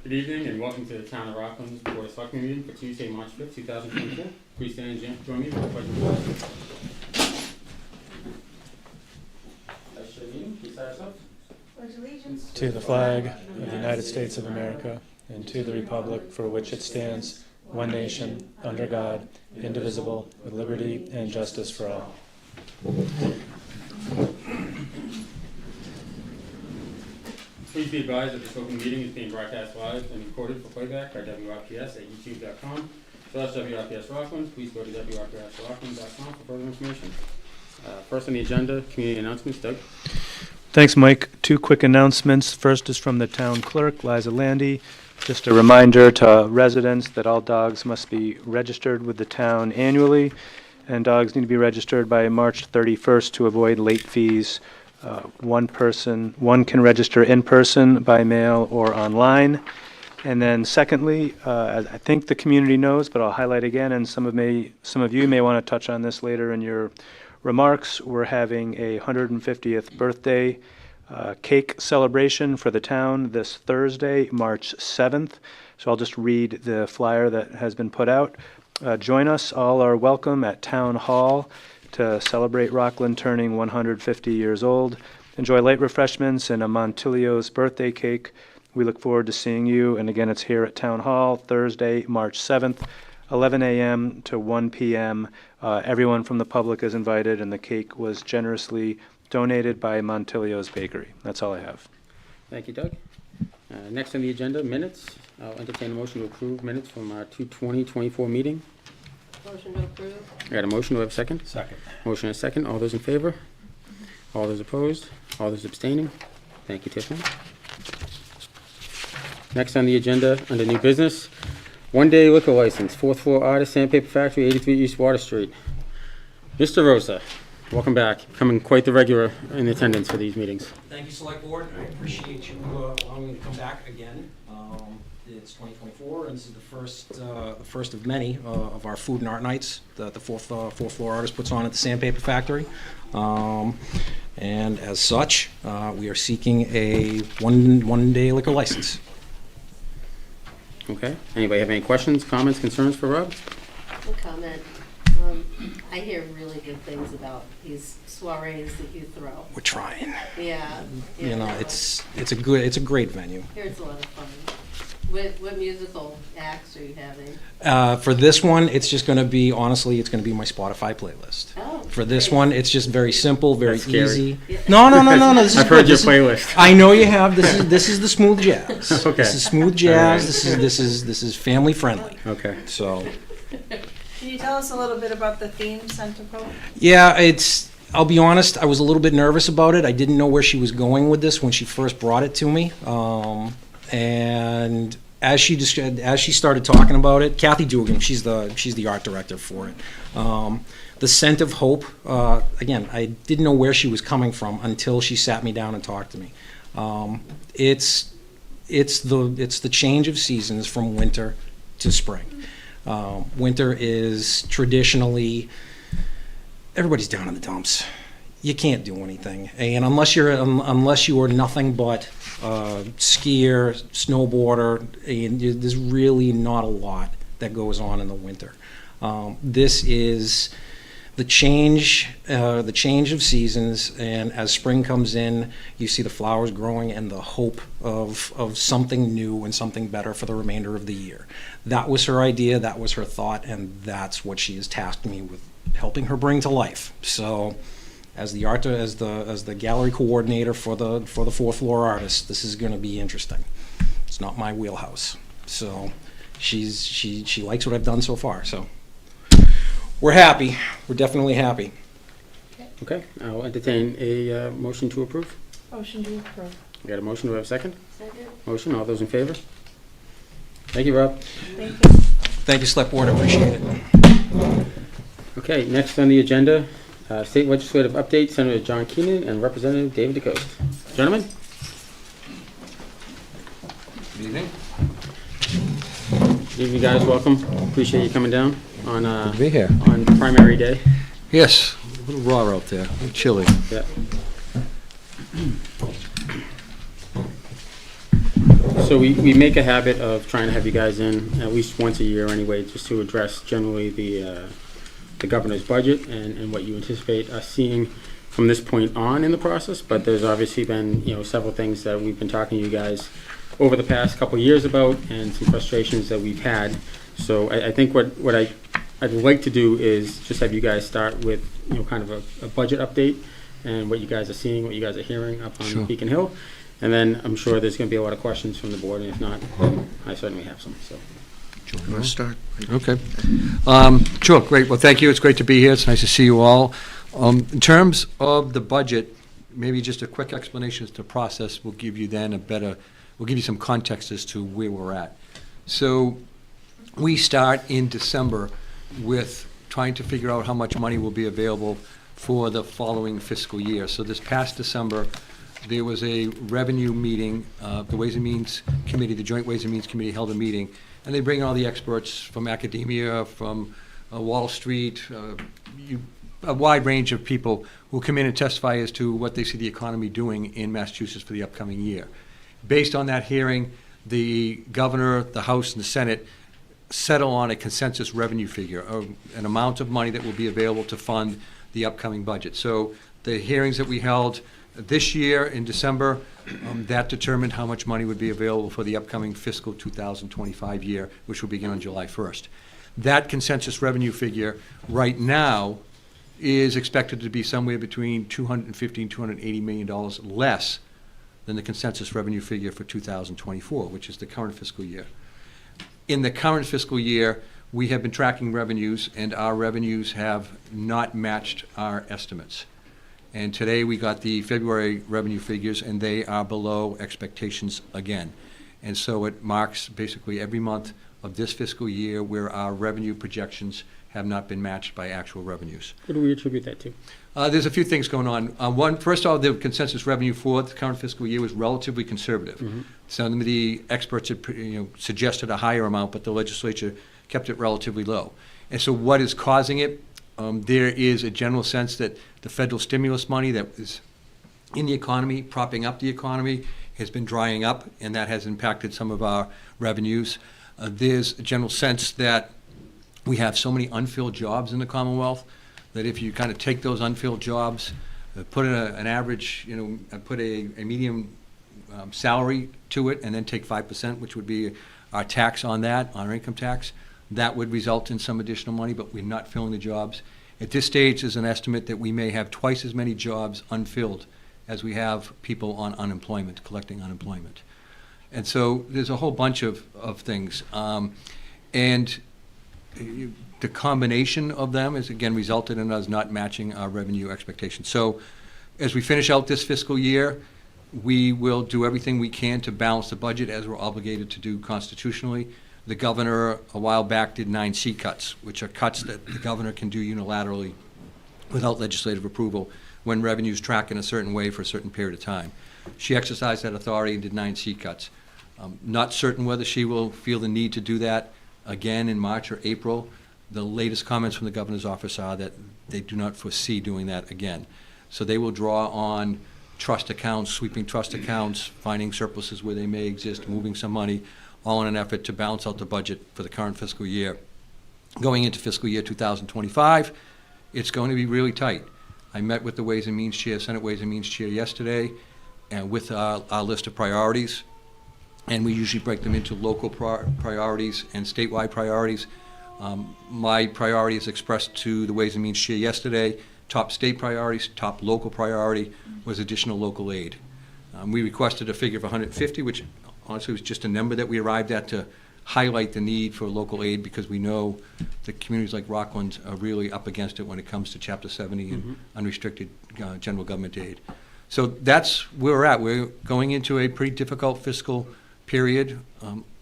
Good evening and welcome to the Town of Rockland's Board of Selectmen meeting for Tuesday, March 5th, 2024. Please stand and join me for the pledge of allegiance. Please start us off. Pledge allegiance to the flag of the United States of America and to the republic for which it stands, one nation, under God, indivisible, with liberty and justice for all. Please be advised that this open meeting is being broadcast live and recorded for playback by WRPS at youtube.com/WRPS Rockland. Please go to WRPSRockland.com for further information. First on the agenda, community announcements. Doug? Thanks, Mike. Two quick announcements. First is from the town clerk, Liza Landy. Just a reminder to residents that all dogs must be registered with the town annually, and dogs need to be registered by March 31st to avoid late fees. One can register in person, by mail, or online. And then secondly, I think the community knows, but I'll highlight again, and some of you may want to touch on this later in your remarks. We're having a 150th birthday cake celebration for the town this Thursday, March 7th. So I'll just read the flyer that has been put out. Join us. All are welcome at Town Hall to celebrate Rockland turning 150 years old. Enjoy light refreshments and a Montilio's birthday cake. We look forward to seeing you. And again, it's here at Town Hall, Thursday, March 7th, 11 a.m. to 1 p.m. Everyone from the public is invited, and the cake was generously donated by Montilio's Bakery. That's all I have. Thank you, Doug. Next on the agenda, minutes. I'll entertain a motion to approve minutes from our 2/20/24 meeting. Motion to approve. I got a motion. Do I have a second? Second. Motion and a second. All those in favor? All those opposed? All those abstaining? Thank you, Tiffany. Next on the agenda, under new business, one-day liquor license, 4th floor artist, Sandpaper Factory, 83 East Water Street. Mr. Rosa, welcome back. Coming quite the regular in attendance for these meetings. Thank you, Select Board. I appreciate you allowing me to come back again. It's 2024, and this is the first of many of our food and art nights that the fourth floor artist puts on at the Sandpaper Factory. And as such, we are seeking a one-day liquor license. Okay. Anybody have any questions, comments, concerns for Rob? No comment. I hear really good things about these soirees that you throw. We're trying. Yeah. You know, it's a great venue. Here it's a lot of fun. What musical acts are you having? For this one, it's just going to be, honestly, it's going to be my Spotify playlist. Oh, For this great. one, it's just very simple, very That's scary. easy. Yeah. No. This is I've good. heard your This is- playlist. I know you have. This is the smooth jazz. Okay. This is smooth jazz. This is family friendly. Okay. So Can you tell us a little bit about the theme, Centerfold? yeah, I'll be honest. I was a little bit nervous about it. I didn't know where she was going with this when she first brought it to me. And as she started talking about it, Kathy Dugan, she's the art director for it. The scent of hope. Again, I didn't know where she was coming from until she sat me down and talked to me. It's the change of seasons from winter to spring. Winter is traditionally everybody's down in the dumps. You can't do anything, and unless you are nothing but skier, snowboarder, and there's really not a lot that goes on in the winter. This is the change of seasons, and as spring comes in, you see the flowers growing and the hope of something new and something better for the remainder of the year. That was her idea, that was her thought, and that's what she has tasked me with helping her bring to life. So, as the gallery coordinator for the fourth floor artist, this is going to be interesting. It's not my wheelhouse, so she likes what I've done so far. So we're happy. We're definitely happy. Okay. I'll entertain a motion to approve. Motion to approve. We got a motion. Do I have a second? Second. Motion. All those in favor? Thank you, Rob. Thank you. Thank you, Select Board. I appreciate it. Okay. Next on the agenda, state legislative update. Senator John Keenan and Representative David DeCoste. Gentlemen. Good evening. Good evening, guys. Welcome. Appreciate you coming down on Good to be here. on primary day. Yes, a little raw out there, a little chilly. Yeah. So we make a habit of trying to have you guys in at least once a year anyway, just to address generally the governor's budget and what you anticipate us seeing from this point on in the process. But there's obviously been, several things that we've been talking to you guys over the past couple of years about, and some frustrations that we've had. So I think what I'd like to do is just have you guys start with, kind of a budget update and what you guys are seeing, what you guys are hearing up on Sure. Beacon Hill. And then I'm sure there's gonna be a lot of questions from the board, and if not, then I certainly have some, so. You want to start? Okay. Sure, great. Well, thank you. It's great to be here. It's nice to see you all. In terms of the budget, maybe just a quick explanation as to process will give you then we'll give you some context as to where we're at. So we start in December with trying to figure out how much money will be available for the following fiscal year. So this past December, there was a revenue meeting, the Ways and Means Committee, the Joint Ways and Means Committee held a meeting, and they bring in all the experts from academia, from Wall Street, a wide range of people who come in and testify as to what they see the economy doing in Massachusetts for the upcoming year. Based on that hearing, the governor, the House, and the Senate settle on a consensus revenue figure, an amount of money that will be available to fund the upcoming budget. So the hearings that we held this year in December, that determined how much money would be available for the upcoming fiscal 2025 year, which will begin on July 1st. That consensus revenue figure right now is expected to be somewhere between $250 and $280 million less than the consensus revenue figure for 2024, which is the current fiscal year. In the current fiscal year, we have been tracking revenues, and our revenues have not matched our estimates. And today we got the February revenue figures, and they are below expectations again. And so it marks basically every month of this fiscal year where our revenue projections have not been matched by actual revenues. What do we attribute that to? There's a few things going on. First of all, the consensus revenue for the current fiscal year was relatively conservative. Mm-hmm. Some of the experts had suggested a higher amount, but the legislature kept it relatively low. And so what is causing it? There is a general sense that the federal stimulus money that is in the economy, propping up the economy, has been drying up, and that has impacted some of our revenues. There's a general sense that we have so many unfilled jobs in the Commonwealth that if you kind of take those unfilled jobs, put in an average, put a medium salary to it, and then take 5%, which would be our tax on that, on our income tax, that would result in some additional money, but we're not filling the jobs. At this stage, there's an estimate that we may have twice as many jobs unfilled as we have people on unemployment, collecting unemployment. And so there's a whole bunch of things. And the combination of them has, again, resulted in us not matching our revenue expectations. So as we finish out this fiscal year, we will do everything we can to balance the budget as we're obligated to do constitutionally. The governor, a while back, did 9 C cuts, which are cuts that the governor can do unilaterally without legislative approval when revenues track in a certain way for a certain period of time. She exercised that authority and did 9 C cuts. Not certain whether she will feel the need to do that again in March or April. The latest comments from the governor's office are that they do not foresee doing that again. So they will draw on trust accounts, sweeping trust accounts, finding surpluses where they may exist, moving some money, all in an effort to balance out the budget for the current fiscal year. Going into fiscal year 2025, it's going to be really tight. I met with the Ways and Means Chair, Senate Ways and Means Chair yesterday, and with our list of priorities, and we usually break them into local priorities and statewide priorities. My priority is expressed to the Ways and Means Chair yesterday. Top state priorities, top local priority was additional local aid. We requested a figure of 150, which honestly was just a number that we arrived at to highlight the need for local aid, because we know that communities like Rockland are really up against it when it comes to Chapter 70 and unrestricted general government aid. So that's where we're at. We're going into a pretty difficult fiscal period.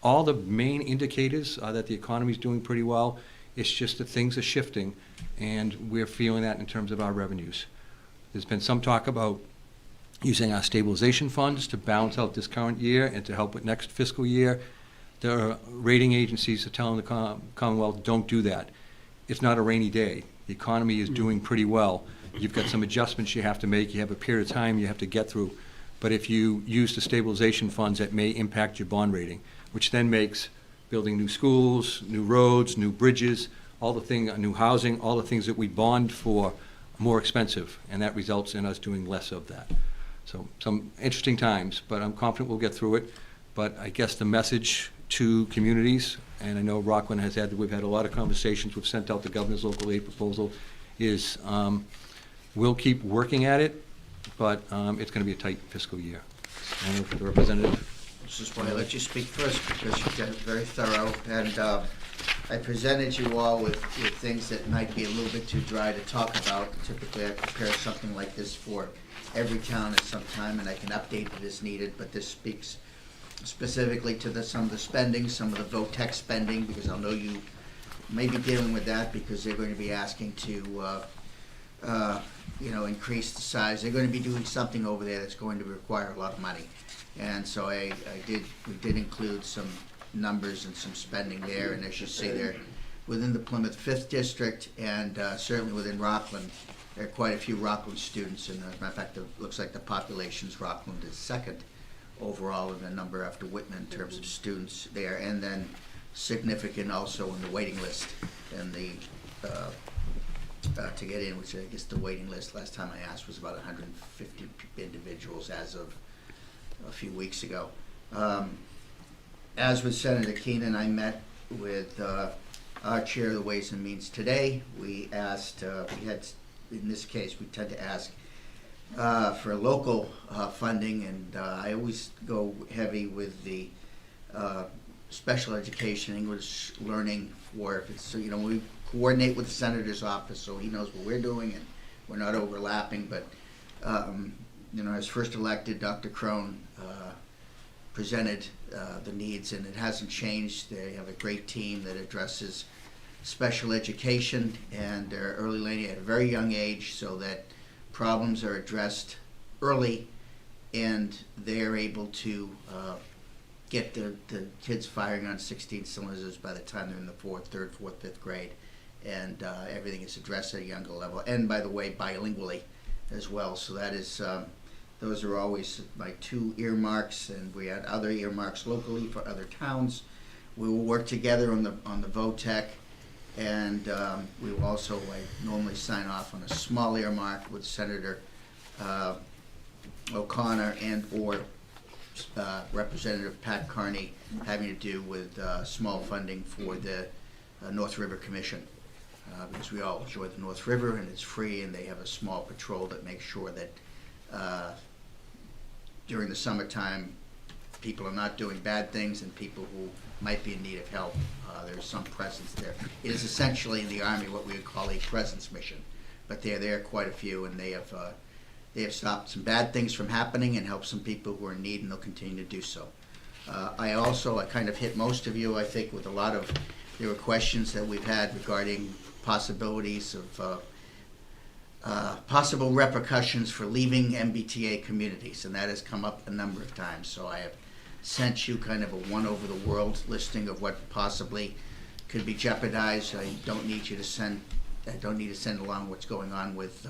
All the main indicators are that the economy is doing pretty well. It's just that things are shifting, and we're feeling that in terms of our revenues. There's been some talk about using our stabilization funds to balance out this current year and to help with next fiscal year. There are rating agencies that are telling the Commonwealth, don't do that. It's not a rainy day. The economy is doing pretty well. You've got some adjustments you have to make. You have a period of time you have to get through. But if you use the stabilization funds, that may impact your bond rating, which then makes building new schools, new roads, new bridges, new housing, all the things that we bond for more expensive, and that results in us doing less of that. So some interesting times, but I'm confident we'll get through it. But I guess the message to communities, and I know Rockland we've had a lot of conversations, we've sent out the governor's local aid proposal, is we'll keep working at it, but it's going to be a tight fiscal year. And the representative. This is why I let you speak first, because you've got it very thorough, and I presented you all with things that might be a little bit too dry to talk about. Typically, I prepare something like this for every town at some time, and I can update it as needed, but this speaks specifically to some of the spending, some of the VOTEC spending, because I'll know you may be dealing with that, because they're going to be asking to increase the size. They're going to be doing something over there that's going to require a lot of money. And so we did include some numbers and some spending there, and as you see there, within the Plymouth 5th District, and certainly within Rockland, there are quite a few Rockland students, and as a matter of fact, it looks like the population's Rockland is second overall in the number after Whitman in terms of students there, and then significant also in the waiting list, and the to get in, which I guess the waiting list last time I asked was about 150 individuals as of a few weeks ago. As with Senator Keenan, I met with our chair of the Ways and Means today. We asked, in this case, we tend to ask for local funding, and I always go heavy with the special education English learning work. So, we coordinate with the senator's office so he knows what we're doing and we're not overlapping. But, as first elected, Dr. Crone presented the needs, and it hasn't changed. They have a great team that addresses special education and their early learning at a very young age, so that problems are addressed early and they're able to get the kids firing on 16 cylinders by the time they're in the third, fourth, fifth grade, and everything is addressed at a younger level, and by the way, bilingually as well. So that is those are always my two earmarks, and we had other earmarks locally for other towns. We will work together on the VOTEC, and we will also, I normally sign off on a small earmark with Senator O'Connor and or Representative Pat Carney, having to do with small funding for the North River Commission, because we all enjoy the North River and it's free, and they have a small patrol that makes sure that during the summertime people are not doing bad things, and people who might be in need of help, there's some presence there. It is essentially in the Army what we would call a presence mission, but they're there quite a few, and they have stopped some bad things from happening and helped some people who are in need, and they'll continue to do so. I kind of hit most of you, I think, with a lot of, there were questions that we've had regarding possibilities of possible repercussions for leaving MBTA communities, and that has come up a number of times. So I have sent you kind of a one over the world listing of what possibly could be jeopardized. I don't need to send along what's going on with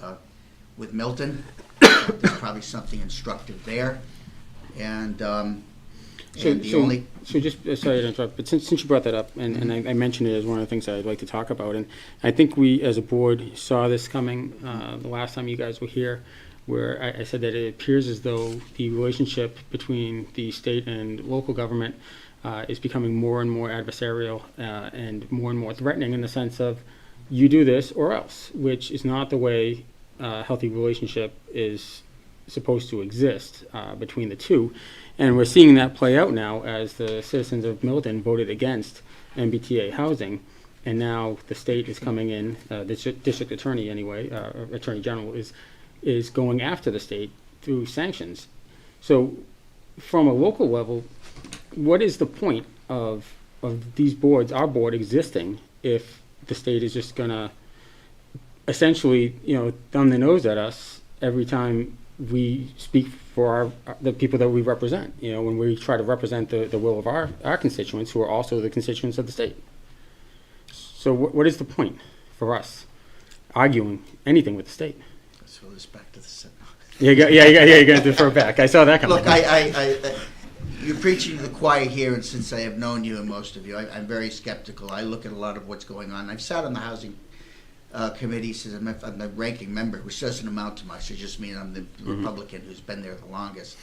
Milton. There's probably something instructive there, and sorry to interrupt, but since you brought that up, and I mentioned it as one of the things that I'd like to talk about, and I think we as a board saw this coming the last time you guys were here, where I said that it appears as though the relationship between the state and local government is becoming more and more adversarial and more threatening, in the sense of, you do this or else, which is not the way a healthy relationship is supposed to exist between the two. And we're seeing that play out now as the citizens of Milton voted against MBTA housing, and now the state is coming in, the district attorney anyway, attorney general is going after the state through sanctions. So from a local level, what is the point of these boards, our board existing, if the state is just gonna essentially, thumb their nose at us every time we speak for the people that we represent, when we try to represent the will of our constituents, who are also the constituents of the state. So what is the point for us arguing anything with the state? transfer this back to the Senate. You're gonna defer back. I saw that coming. Look, you're preaching to the choir here, and since I have known you and most of you, I'm very skeptical. I look at a lot of what's going on. I've sat on the housing committee since I'm the ranking member, which doesn't amount to much. It just means I'm the Republican who's been there the longest.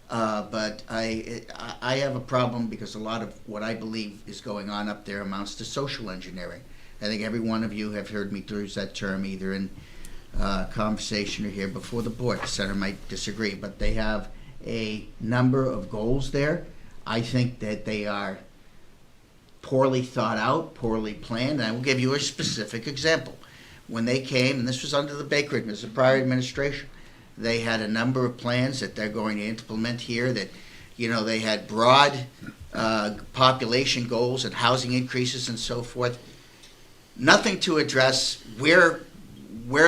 But I have a problem because a lot of what I believe is going on up there amounts to social engineering. I think every one of you have heard me use that term either in conversation or here before the board. The senator might disagree, but they have a number of goals there. I think that they are poorly thought out, poorly planned, and I will give you a specific example. When they came, and this was under the Baker administration, the prior administration, they had a number of plans that they're going to implement here that, they had broad population goals and housing increases and so forth. Nothing to address where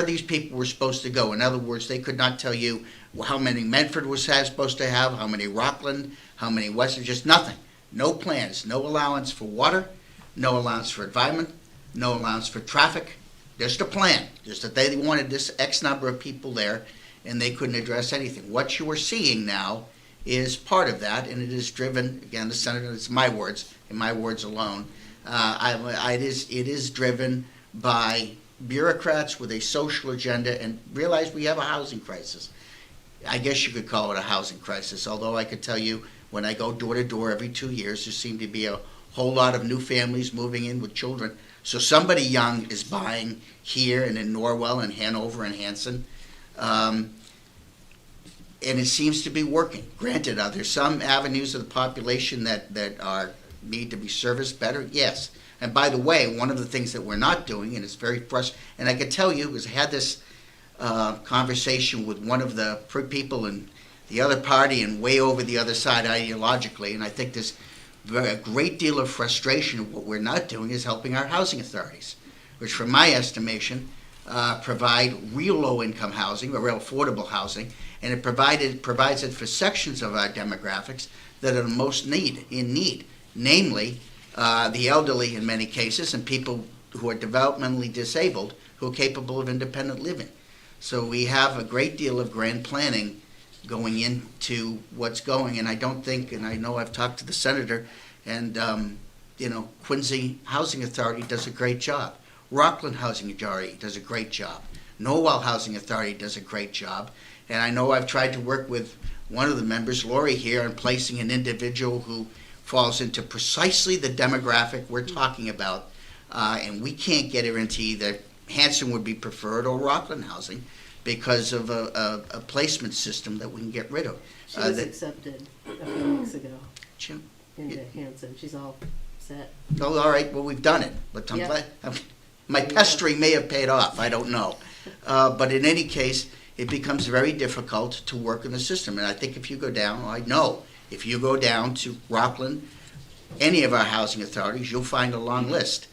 these people were supposed to go. In other words, they could not tell you how many Medford was supposed to have, how many Rockland, how many Western, just nothing. No plans, no allowance for water, no allowance for environment, no allowance for traffic. Just a plan, just that they wanted this X number of people there, and they couldn't address anything. What you are seeing now is part of that, and it is driven, again, the Senator, it's my words, and my words alone, it is driven by bureaucrats with a social agenda, and realize we have a housing crisis. I guess you could call it a housing crisis, although I could tell you when I go door to door every 2 years, there seem to be a whole lot of new families moving in with children. So somebody young is buying here and in Norwell and Hanover and Hanson. And it seems to be working. Granted, are there some avenues of the population that need to be serviced better? Yes. And by the way, one of the things that we're not doing, and it's very frustrating, and I can tell you, because I had this conversation with one of the people in the other party and way over the other side ideologically, and I think there's a great deal of frustration of what we're not doing is helping our housing authorities, which from my estimation provide real low-income housing or real affordable housing, and it provides it for sections of our demographics that are the most in need, namely the elderly in many cases and people who are developmentally disabled who are capable of independent living. So we have a great deal of grand planning going into what's going, and I don't think, and I know I've talked to the senator, and Quincy Housing Authority does a great job. Rockland Housing Authority does a great job. Norwell Housing Authority does a great job, and I know I've tried to work with one of the members, Lori, here, on placing an individual who falls into precisely the demographic we're talking about, and we can't get her into either Hanson would be preferred or Rockland Housing, because of a placement system that we can get rid of. She was accepted a few weeks ago into Yeah. Hanson. She's all set. Oh, all right, well, we've done it, but I'm Yeah. glad, my pestering may have paid off, I don't know. But in any case, it becomes very difficult to work in the system, and I think if you go down, if you go down to Rockland, any of our housing authorities, you'll find a long list.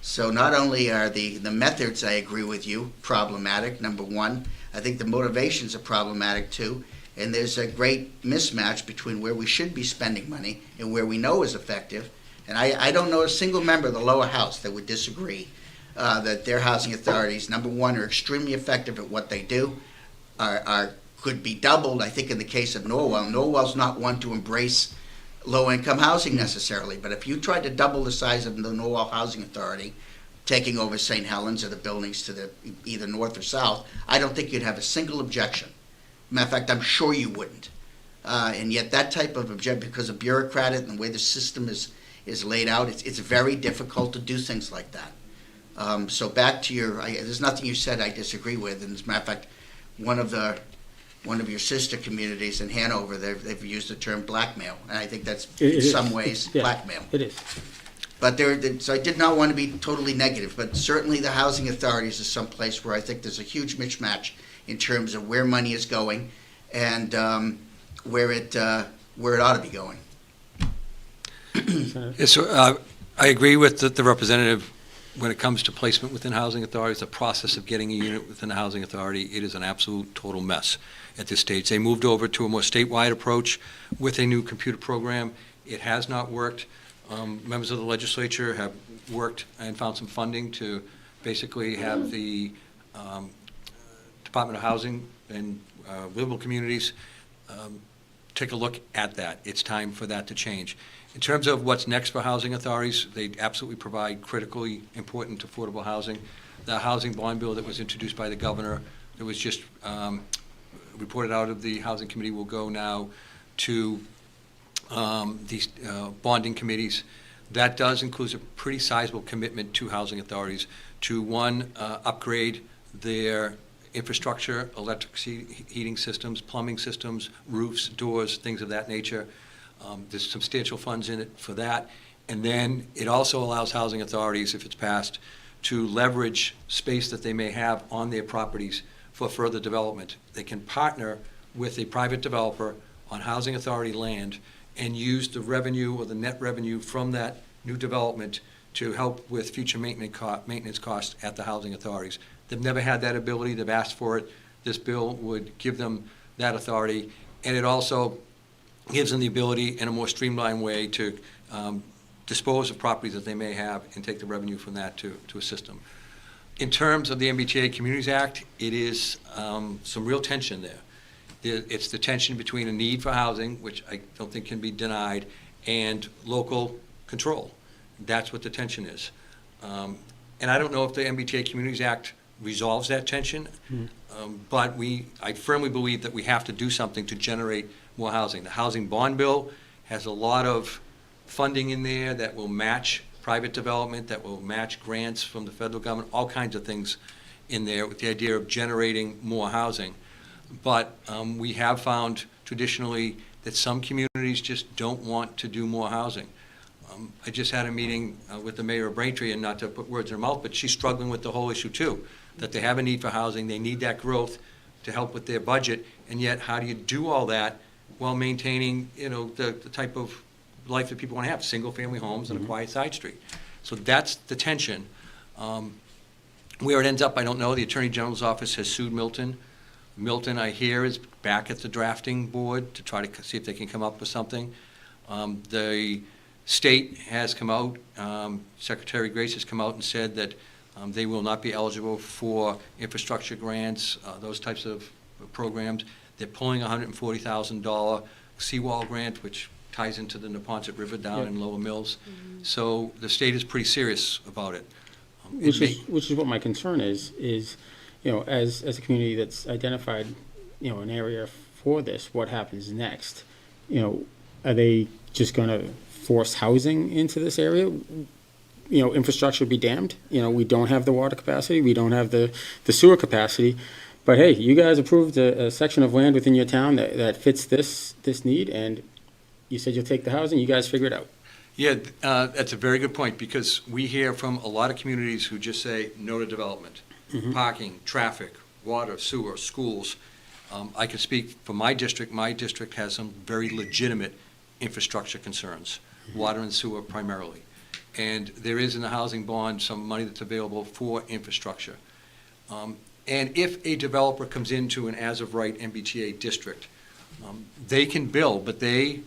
So not only are the methods, I agree with you, problematic, number one, I think the motivations are problematic too, and there's a great mismatch between where we should be spending money and where we know is effective. And I don't know a single member of the lower house that would disagree that their housing authorities, number one, are extremely effective at what they do, could be doubled. I think in the case of Norwell's not one to embrace low-income housing necessarily, but if you tried to double the size of the Norwell Housing Authority, taking over St. Helens or the buildings to the either north or south, I don't think you'd have a single objection. Matter of fact, I'm sure you wouldn't. And yet that type of objection, because of bureaucratic and the way the system is laid out, it's very difficult to do things like that. So back to there's nothing you said I disagree with, and as a matter of fact, one of your sister communities in Hanover, they've used the term blackmail, and I think that's in some ways blackmail. It is. But so I did not want to be totally negative, but certainly the housing authorities is someplace where I think there's a huge mismatch in terms of where money is going and where it ought to be going. Yes, so, I agree with the representative. When it comes to placement within housing authorities, the process of getting a unit within a housing authority, it is an absolute total mess at this stage. They moved over to a more statewide approach with a new computer program. It has not worked. Members of the legislature have worked and found some funding to basically have the Department of Housing and Livable Communities, take a look at that. It's time for that to change. In terms of what's next for housing authorities, they absolutely provide critically important affordable housing. The housing bond bill that was introduced by the governor, that was just reported out of the Housing Committee, will go now to these bonding committees. That does include a pretty sizable commitment to housing authorities to, one, upgrade their infrastructure, electric heating systems, plumbing systems, roofs, doors, things of that nature. There's substantial funds in it for that. And then it also allows housing authorities, if it's passed, to leverage space that they may have on their properties for further development. They can partner with a private developer on housing authority land and use the revenue or the net revenue from that new development to help with future maintenance costs at the housing authorities. They've never had that ability. They've asked for it. This bill would give them that authority, and it also gives them the ability in a more streamlined way to dispose of properties that they may have and take the revenue from that to assist them. In terms of the MBTA Communities Act, it is some real tension there. It's the tension between a need for housing, which I don't think can be denied, and local control. That's what the tension is. And I don't know if the MBTA Communities Act resolves that tension, but I firmly believe that we have to do something to generate more housing. The housing bond bill has a lot of funding in there that will match private development, that will match grants from the federal government, all kinds of things in there with the idea of generating more housing. But we have found traditionally that some communities just don't want to do more housing. I just had a meeting with the mayor of Braintree, and not to put words in her mouth, but she's struggling with the whole issue too, that they have a need for housing, they need that growth to help with their budget, and yet how do you do all that while maintaining, the type of life that people want to have, single-family homes and a quiet side street. So that's the tension. Where it ends up, I don't know. The Attorney General's office has sued Milton. Milton, I hear, is back at the drafting board to try to see if they can come up with something. The state has come out, Secretary Grace has come out and said that they will not be eligible for infrastructure grants, those types of programs. They're pulling a $140,000 seawall grant, which ties into the Neponset River down in Lower Mills. So the state is pretty serious about it. Which is what my concern is, as a community that's identified, an area for this, what happens next? Are they just gonna force housing into this area? Infrastructure be damned. We don't have the water capacity, we don't have the sewer capacity, but hey, you guys approved a section of land within your town that fits this need, and you said you'll take the housing, you guys figure it out. Yeah, that's a very good point, because we hear from a lot of communities who just say no to development. Parking, traffic, water, sewer, schools. I can speak for my district. My district has some very legitimate infrastructure concerns, water and sewer primarily. And there is in the housing bond some money that's available for infrastructure. And if a developer comes into an as-of-right MBTA district, they can build, but they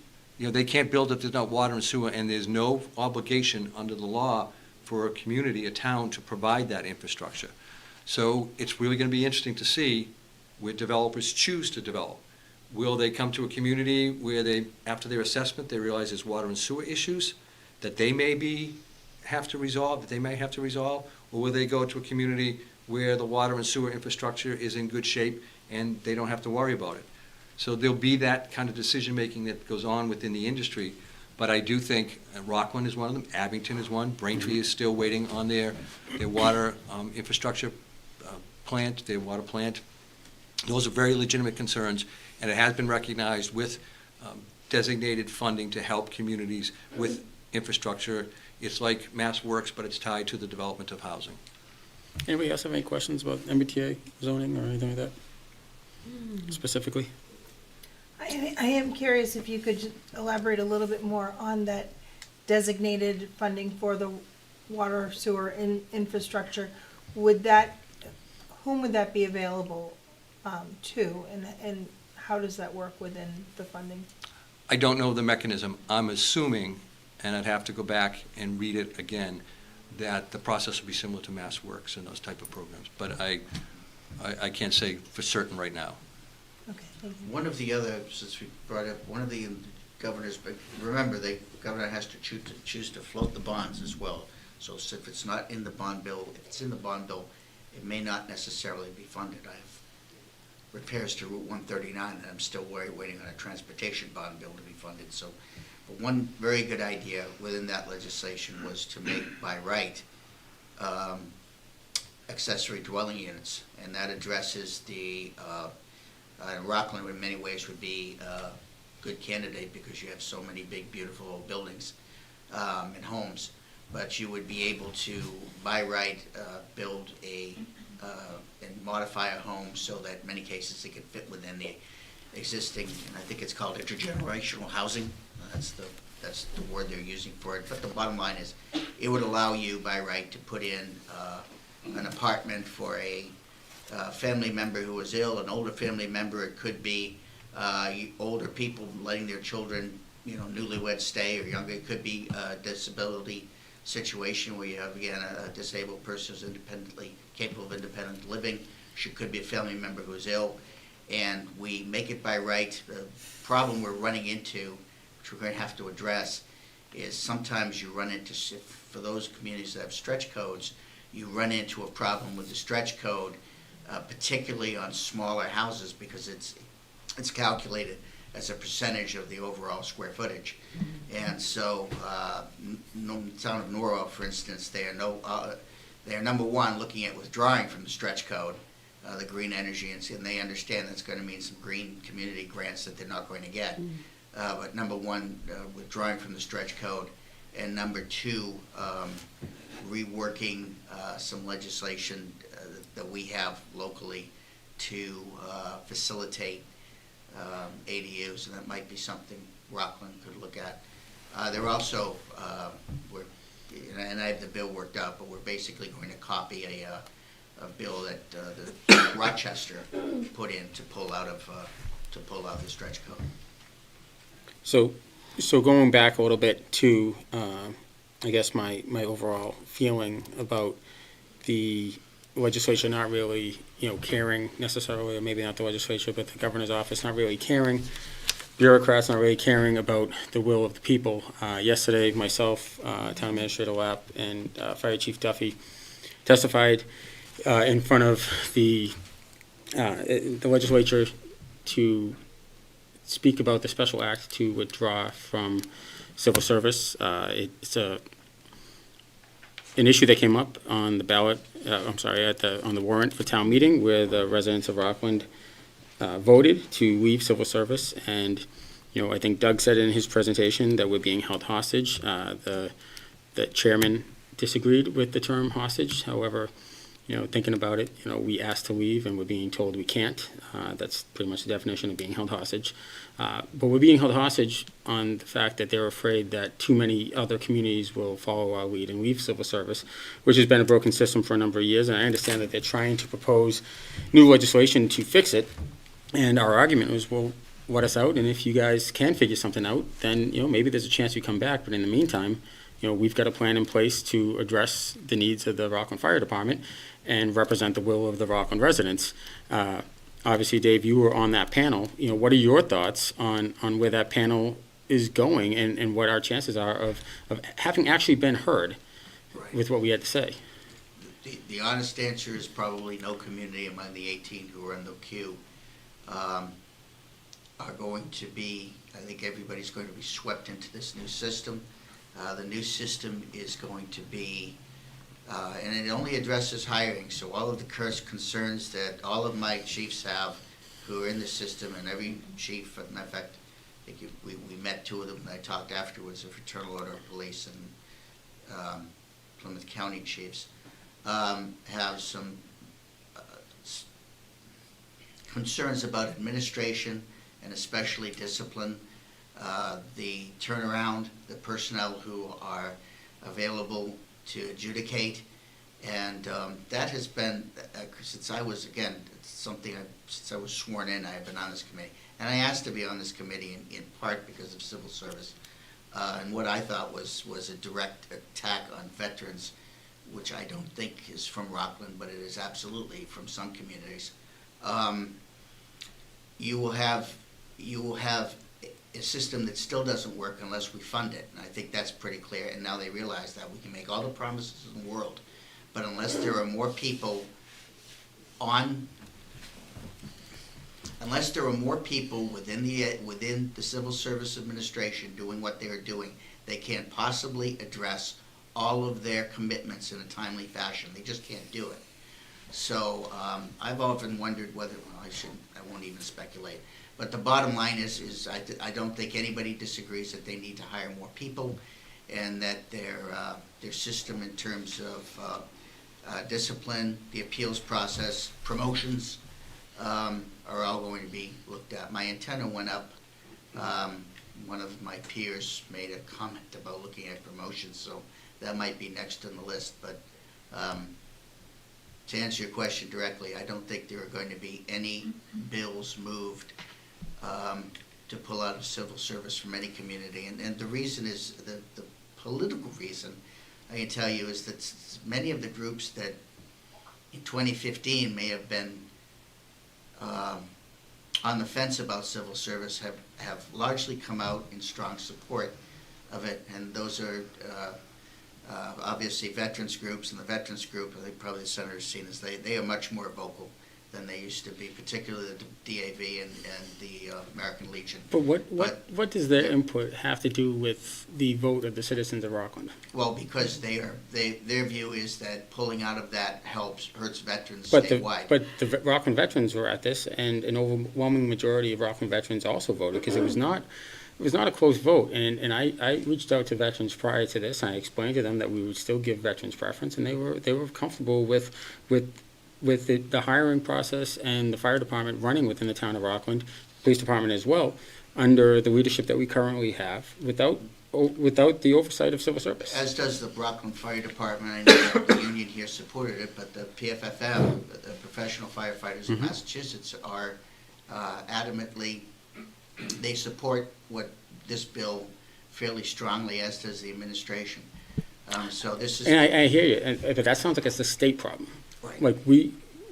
can't build if there's not water and sewer, and there's no obligation under the law for a community, a town, to provide that infrastructure. So it's really going to be interesting to see where developers choose to develop. Will they come to a community where they, after their assessment, they realize there's water and sewer issues that they may have to resolve, or will they go to a community where the water and sewer infrastructure is in good shape and they don't have to worry about it? So there'll be that kind of decision-making that goes on within the industry. But I do think Rockland is one of them, Abington is one, Braintree is still waiting on their water infrastructure plant, their water plant. Those are very legitimate concerns, and it has been recognized with designated funding to help communities with infrastructure. It's like Mass Works, but it's tied to the development of housing. Anybody else have any questions about MBTA zoning or anything like that specifically? I am curious if you could just elaborate a little bit more on that designated funding for the water, sewer, and infrastructure. Whom would that be available to, and how does that work within the funding? I don't know the mechanism. I'm assuming, and I'd have to go back and read it again, that the process would be similar to Mass Works and those type of programs. But I can't say for certain right now. Okay, thank you. One of the other, since we brought up, one of the governors, but remember, the governor has to choose to float the bonds as well. So if it's not in the bond bill, if it's in the bond bill, it may not necessarily be funded. I have repairs to Route 139, and I'm still waiting on a transportation bond bill to be funded. So, but one very good idea within that legislation was to make by right accessory dwelling units, and that addresses the Rockland in many ways would be a good candidate because you have so many big, beautiful old buildings and homes. But you would be able to, by right, build and modify a home so that in many cases it could fit within the existing, and I think it's called intergenerational housing. That's the word they're using for it. But the bottom line is, it would allow you, by right, to put in an apartment for a family member who is ill, an older family member. It could be older people letting their children, newlyweds stay, or younger. It could be a disability situation where you have, again, a disabled person who's capable of independent living. She could be a family member who's ill, and we make it by right. The problem we're running into, which we're going to have to address, is sometimes you run into, for those communities that have stretch codes, you run into a problem with the stretch code, particularly on smaller houses, because it's calculated as a percentage of the overall square footage. And so, town of Norwell, for instance, they are number one looking at withdrawing from the stretch code, the green energy, and they understand that's going to mean some green community grants that they're not going to get. But number one, withdrawing from the stretch code, and number two, reworking some legislation that we have locally to facilitate ADUs, and that might be something Rockland could look at. They're also, and I have the bill worked out, but we're basically going to copy a bill that Rochester put in to pull out the stretch code. So going back a little bit to, I guess my overall feeling about the legislature not really, caring necessarily, or maybe not the legislature, but the governor's office not really caring, bureaucrats not really caring about the will of the people. Yesterday, myself, Town Administrator Lapp, and Fire Chief Duffy testified in front of the legislature to speak about the special act to withdraw from civil service. It's an issue that came up on the ballot, on the warrant for town meeting, where the residents of Rockland voted to leave civil service. And, I think Doug said in his presentation that we're being held hostage. The chairman disagreed with the term hostage. However, thinking about it, we asked to leave and we're being told we can't. That's pretty much the definition of being held hostage. But we're being held hostage on the fact that they're afraid that too many other communities will follow our lead and leave civil service, which has been a broken system for a number of years. And I understand that they're trying to propose new legislation to fix it. And our argument was, well, let us out, and if you guys can figure something out, then, maybe there's a chance you come back. But in the meantime, we've got a plan in place to address the needs of the Rockland Fire Department and represent the will of the Rockland residents. Obviously, Dave, you were on that panel. What are your thoughts on where that panel is going and what our chances are of having actually been heard with what we had to say? The honest answer is probably no community among the 18 who are in the queue are going to be, I think everybody's going to be swept into this new system. The new system is going to be, and it only addresses hiring, so all of the concerns that all of my chiefs have who are in the system, and every chief, as a matter of fact, I think we met two of them, and I talked afterwards, the Fraternal Order of Police and Plymouth County chiefs, have some concerns about administration and especially discipline, the turnaround, the personnel who are available to adjudicate, and that has been, since I was, again, it's something since I was sworn in, I have been on this committee. And I asked to be on this committee in part because of civil service, and what I thought was a direct attack on veterans which I don't think is from Rockland, but it is absolutely from some communities, you will have a system that still doesn't work unless we fund it. And I think that's pretty clear. And now they realize that we can make all the promises in the world, but unless there are more people within the Civil Service Administration doing what they are doing, they can't possibly address all of their commitments in a timely fashion. They just can't do it. So I've often wondered whether, well, I won't even speculate. But the bottom line is I don't think anybody disagrees that they need to hire more people, and that their system in terms of discipline, the appeals process, promotions, are all going to be looked at. My antenna went up. One of my peers made a comment about looking at promotions, so that might be next on the list. But to answer your question directly, I don't think there are going to be any bills moved to pull out of civil service from any community. And the reason is, the political reason, I can tell you, is that many of the groups that in 2015 may have been on the fence about civil service have largely come out in strong support of it. And those are obviously veterans groups, and the veterans group, I think probably the senator's seen as they are much more vocal than they used to be, particularly the DAV and the American Legion. But what does their input have to do with the vote of the citizens of Rockland? Well, because their view is that pulling out of that hurts veterans But statewide. the Rockland veterans were at this, and an overwhelming majority of Rockland veterans also voted, because it was not a close vote. And I reached out to veterans prior to this, and I explained to them that we would still give veterans preference, and they were comfortable with the hiring process and the fire department running within the town of Rockland, police department as well, under the leadership that we currently have, without the oversight of civil service. As does the Rockland Fire Department. I know that the union here supported it, but the PFFM, the professional firefighters in Massachusetts, are adamantly, they support what this bill fairly strongly, as does the administration. So this is. And I hear you, but that sounds like it's a state problem. Right. Like,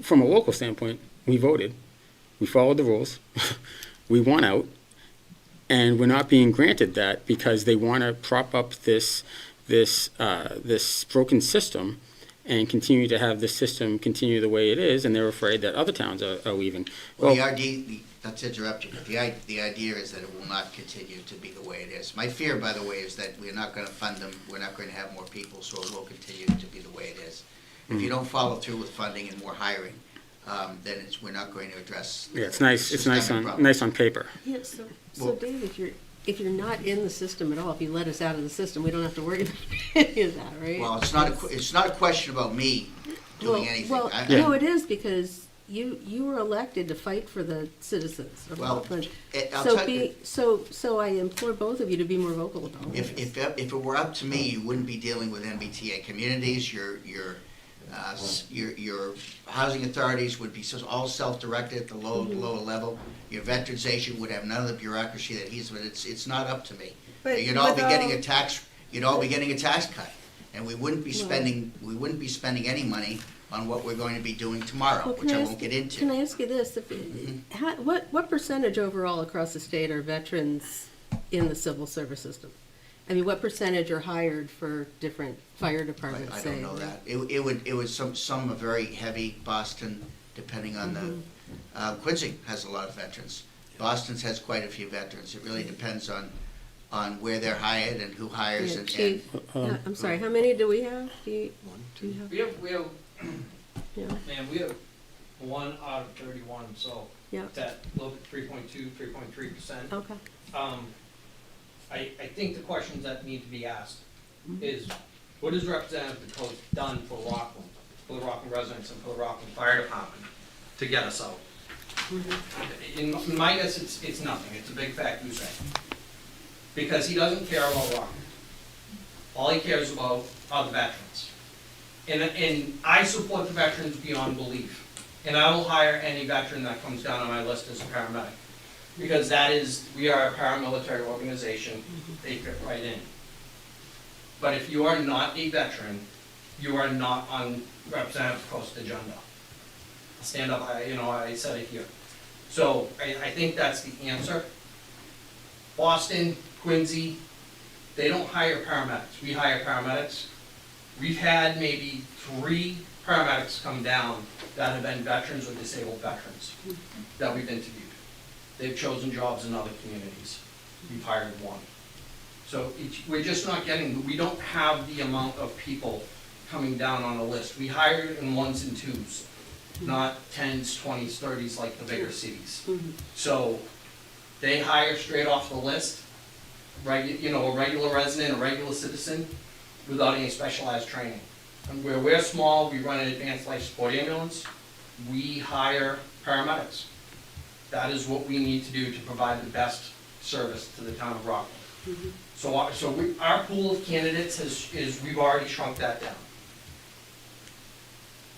from a local standpoint, we voted, we followed the rules, we won out, and we're not being granted that because they want to prop up this broken system and continue to have the system continue the way it is, and they're afraid that other towns are leaving. Well, not to interrupt you, but the idea is that it will not continue to be the way it is. My fear, by the way, is that we're not going to fund them, we're not going to have more people, so it will continue to be the way it is. If you don't follow through with funding and more hiring, then we're not going to address. Yeah, it's nice. It's nice on paper. Yeah, so Dave, if you're not in the system at all, if you let us out of the system, we don't have to worry about any of that, right? Well, it's not a question about me doing anything. Well, no, it is, because you were elected to fight for the citizens of Rockland. So I implore both of you to be more vocal about it. If it were up to me, you wouldn't be dealing with MBTA communities. Your housing authorities would be all self-directed at the lower level. Your veterans agent would have none of the bureaucracy that he's. But it's not up to me. But You'd all be getting a tax. You'd all be getting a tax cut, and we wouldn't be spending. We wouldn't be spending any money on what we're going to be doing tomorrow, which I won't get into. Can I ask you this? What percentage overall across the state are veterans in the civil service system? I mean, what percentage are hired for different fire departments? I don't know that. It was some are very heavy. Boston, depending on the Quincy has a lot of veterans. Boston's has quite a few veterans. It really depends on where they're hired and who hires. Chief, I'm sorry. How many do we have? Do you have? We have, Yeah. man, we have 1 out of 31, so Yeah. that little bit 3.3%. Okay. I think the questions that need to be asked is, what has Representative DeCote done for Rockland, for the Rockland residents and for the Rockland Fire Department to get us out? In my guess, it's nothing. It's a big fat goose egg. Because he doesn't care about Rockland. All he cares about are the veterans. And I support the veterans beyond belief. And I will hire any veteran that comes down on my list as a paramedic. Because we are a paramilitary organization, they fit right in. But if you are not a veteran, you are not on Representative Coast's agenda. Stand up, I said it here. So I think that's the answer. Boston, Quincy, they don't hire paramedics. We hire paramedics. We've had maybe 3 paramedics come down that have been veterans or disabled veterans that we've interviewed. They've chosen jobs in other communities. We've hired 1. So we're just not we don't have the amount of people coming down on the list. We hire in 1s and 2s, not 10s, 20s, 30s like the bigger cities. So they hire straight off the list, a regular resident, a regular citizen, without any specialized training. And where we're small, we run an advanced life support ambulance. We hire paramedics. That is what we need to do to provide the best service to the town of Rockland. So our pool of candidates we've already shrunk that down.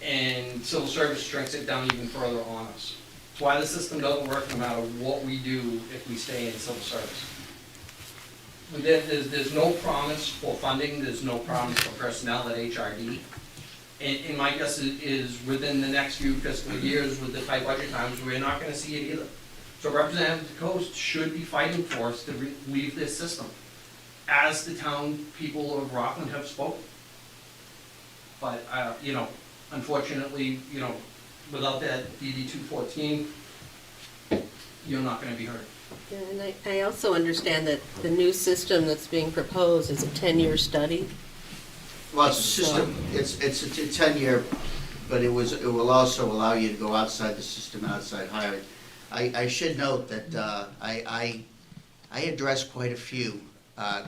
And civil service shrinks it down even further on us. That's why the system doesn't work no matter what we do if we stay in civil service. There's no promise for funding, there's no promise for personnel at HRD. And my guess is within the next few fiscal years with the tight budget times, we're not gonna see it either. So Representative Coast should be fighting for us to leave this system, as the town people of Rockland have spoken. But, unfortunately, without that DD 214, you're not gonna be heard. Yeah, and I also understand that the new system that's being proposed is a 10-year study. Well, it's a system, it's a 10-year, but it will also allow you to go outside the system, outside hiring. I should note that I address quite a few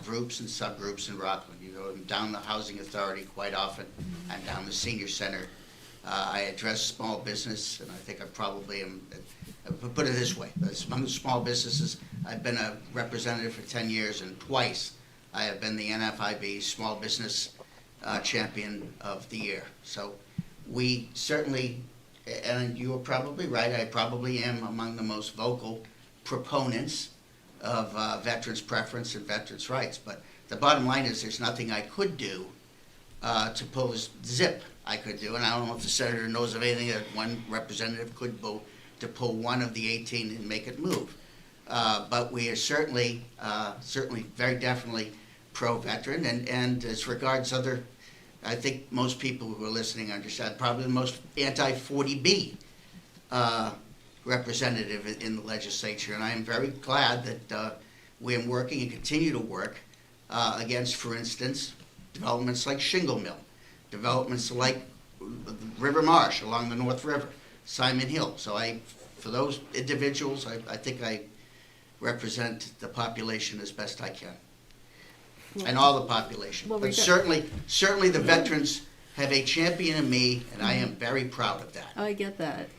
groups and subgroups in Rockland. You go down the Housing Authority quite often, and down the Senior Center. I address small business, and I think I probably am, put it this way, among small businesses, I've been a representative for 10 years, and twice I have been the NFIB Small Business Champion of the Year. So we certainly, and you are probably right, I probably am among the most vocal proponents of veterans' preference and veterans' rights. But the bottom line is there's nothing I could do to pull this zip I could do, and I don't know if the senator knows of anything that one representative could do to pull one of the 18 and make it move. But we are certainly very definitely pro-veteran, and as regards other, I think most people who are listening understand, probably the most anti-40B representative in the legislature, and I am very glad that we are working and continue to work against, for instance, developments like Shingle Mill, developments like River Marsh along the North River, Simon Hill. So for those individuals, I think I represent the population as best I can, and all the population. Well, but certainly the veterans have a champion in me, and I am very proud of that. Oh, I get that.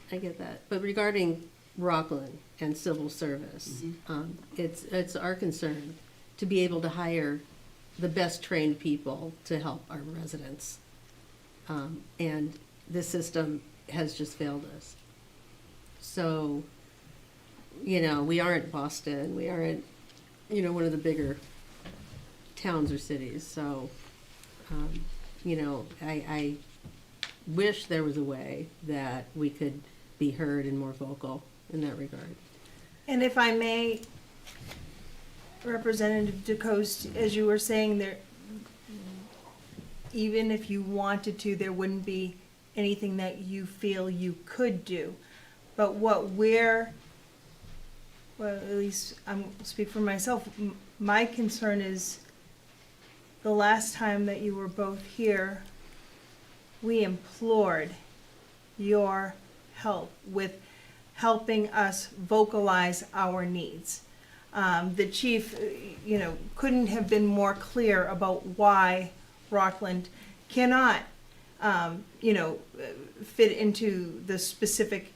But regarding Rockland and civil service, it's our concern to be able to hire the best trained people to help our residents. And this system has just failed us. So, we aren't Boston, we aren't, one of the bigger towns or cities. So, I wish there was a way that we could be heard and more vocal in that regard. And if I may, Representative DeCoste, as you were saying, there, even if you wanted to, there wouldn't be anything that you feel you could do. But well, at least I'll speak for myself, my concern is the last time that you were both here, we implored your help with helping us vocalize our needs. The chief, couldn't have been more clear about why Rockland cannot, fit into the specific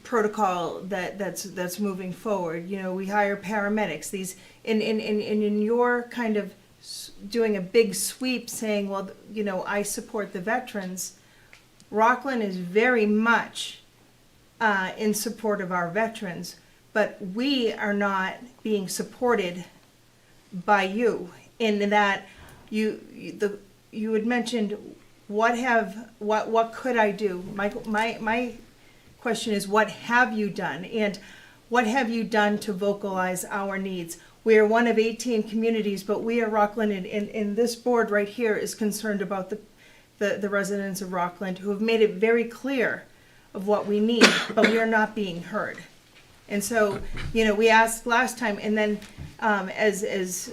protocol that's moving forward. We hire paramedics. These in your kind of doing a big sweep, saying, well, I support the veterans. Rockland is very much in support of our veterans, but we are not being supported by you in that the you had mentioned, what could I do? My question is, what have you done? And what have you done to vocalize our needs? We are one of 18 communities, but we are Rockland, and this board right here is concerned about the residents of Rockland who have made it very clear of what we need, but we are not being heard. And so, we asked last time, and then as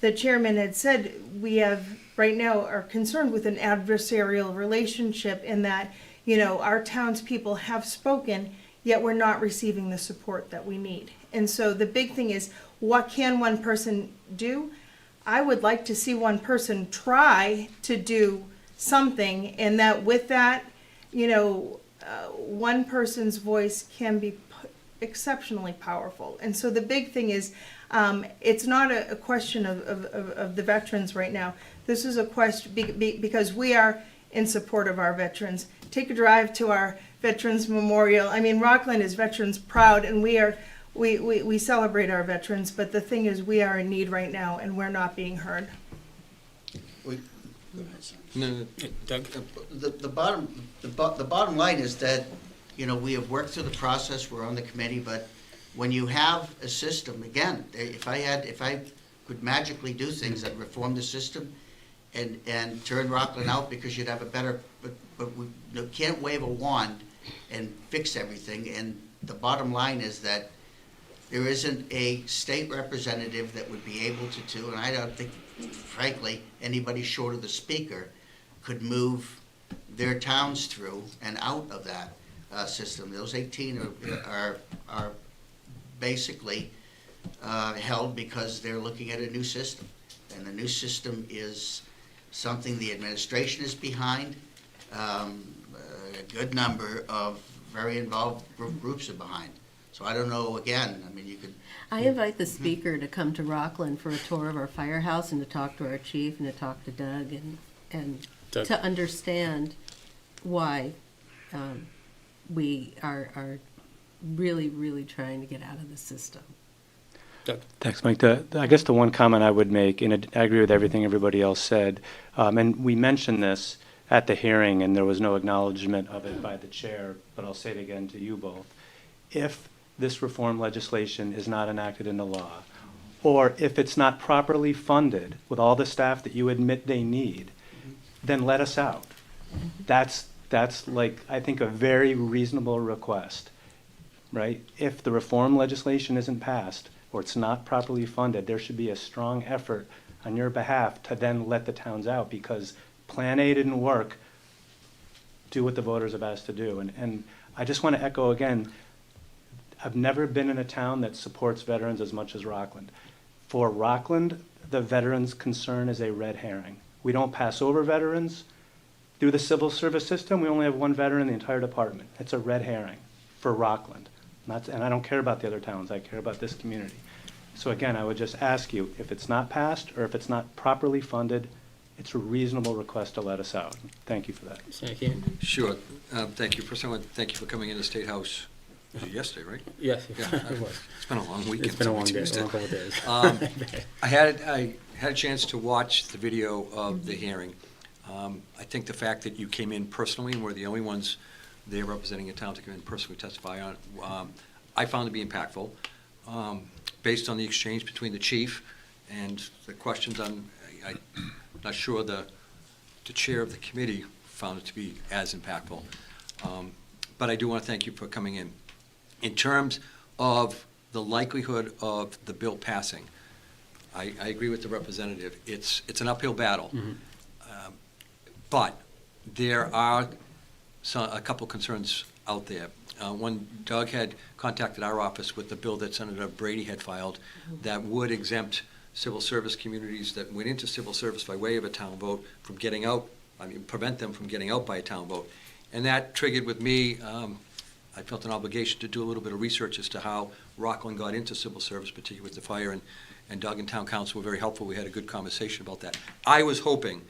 the chairman had said, we have right now are concerned with an adversarial relationship in that, our townspeople have spoken, yet we're not receiving the support that we need. And so the big thing is, what can one person do? I would like to see one person try to do something, and that with that, one person's voice can be exceptionally powerful. And so the big thing is, it's not a question of the veterans right now. This is a question because we are in support of our veterans. Take a drive to our Veterans Memorial. I mean, Rockland is veterans proud, and we celebrate our veterans, but the thing is, we are in need right now, and we're not being heard. No, Doug? The bottom line is that, we have worked through the process, we're on the committee, but when you have a system, again, if I could magically do things that reform the system and turn Rockland out, because you'd have a better, but we can't wave a wand and fix everything. And the bottom line is that there isn't a state representative that would be able to do, and I don't think, frankly, anybody short of the speaker could move their towns through and out of that system. Those 18 are basically held because they're looking at a new system, and the new system is something the administration is behind. A good number of very involved groups are behind. So I don't know, again, I mean, you could... I invite the speaker to come to Rockland for a tour of our firehouse and to talk to our chief and to talk to Doug and Doug. to understand why we are really, really trying to get out of the system. Doug? Thanks, Mike. I guess the one comment I would make, and I agree with everything everybody else said, and we mentioned this at the hearing, and there was no acknowledgement of it by the chair, but I'll say it again to you both. If this reform legislation is not enacted into law, or if it's not properly funded with all the staff that you admit they need, then let us out. That's like, I think, a very reasonable request, right? If the reform legislation isn't passed, or it's not properly funded, there should be a strong effort on your behalf to then let the towns out, because Plan A didn't work. Do what the voters have asked to do. And I just want to echo again, I've never been in a town that supports veterans as much as Rockland. For Rockland, the veterans' concern is a red herring. We don't pass over veterans. Through the civil service system, we only have one veteran in the entire department. It's a red herring for Rockland. And I don't care about the other towns, I care about this community. So again, I would just ask you, if it's not passed or if it's not properly funded, it's a reasonable request to let us out. Thank you for that. Thank you. Sure. Thank you. First, I want to thank you for coming into State House. Was it yesterday, right? Yes, Yeah. it was. It's been a long weekend. It's been a long day, a Tuesday. long couple of days. I had a chance to watch the video of the hearing. I think the fact that you came in personally and were the only ones there representing a town to come in and personally testify on it, I found to be impactful. Based on the exchange between the chief and the questions I'm not sure the chair of the committee found it to be as impactful. But I do want to thank you for coming in. In terms of the likelihood of the bill passing, I agree with the representative. It's an uphill battle. But there are a couple concerns out there. When Doug had contacted our office with the bill that Senator Brady had filed that would exempt civil service communities that went into civil service by way of a town vote from getting out, prevent them from getting out by a town vote. And that triggered with me, I felt an obligation to do a little bit of research as to how Rockland got into civil service, particularly with the fire, and Doug and town council were very helpful. We had a good conversation about that. I was hoping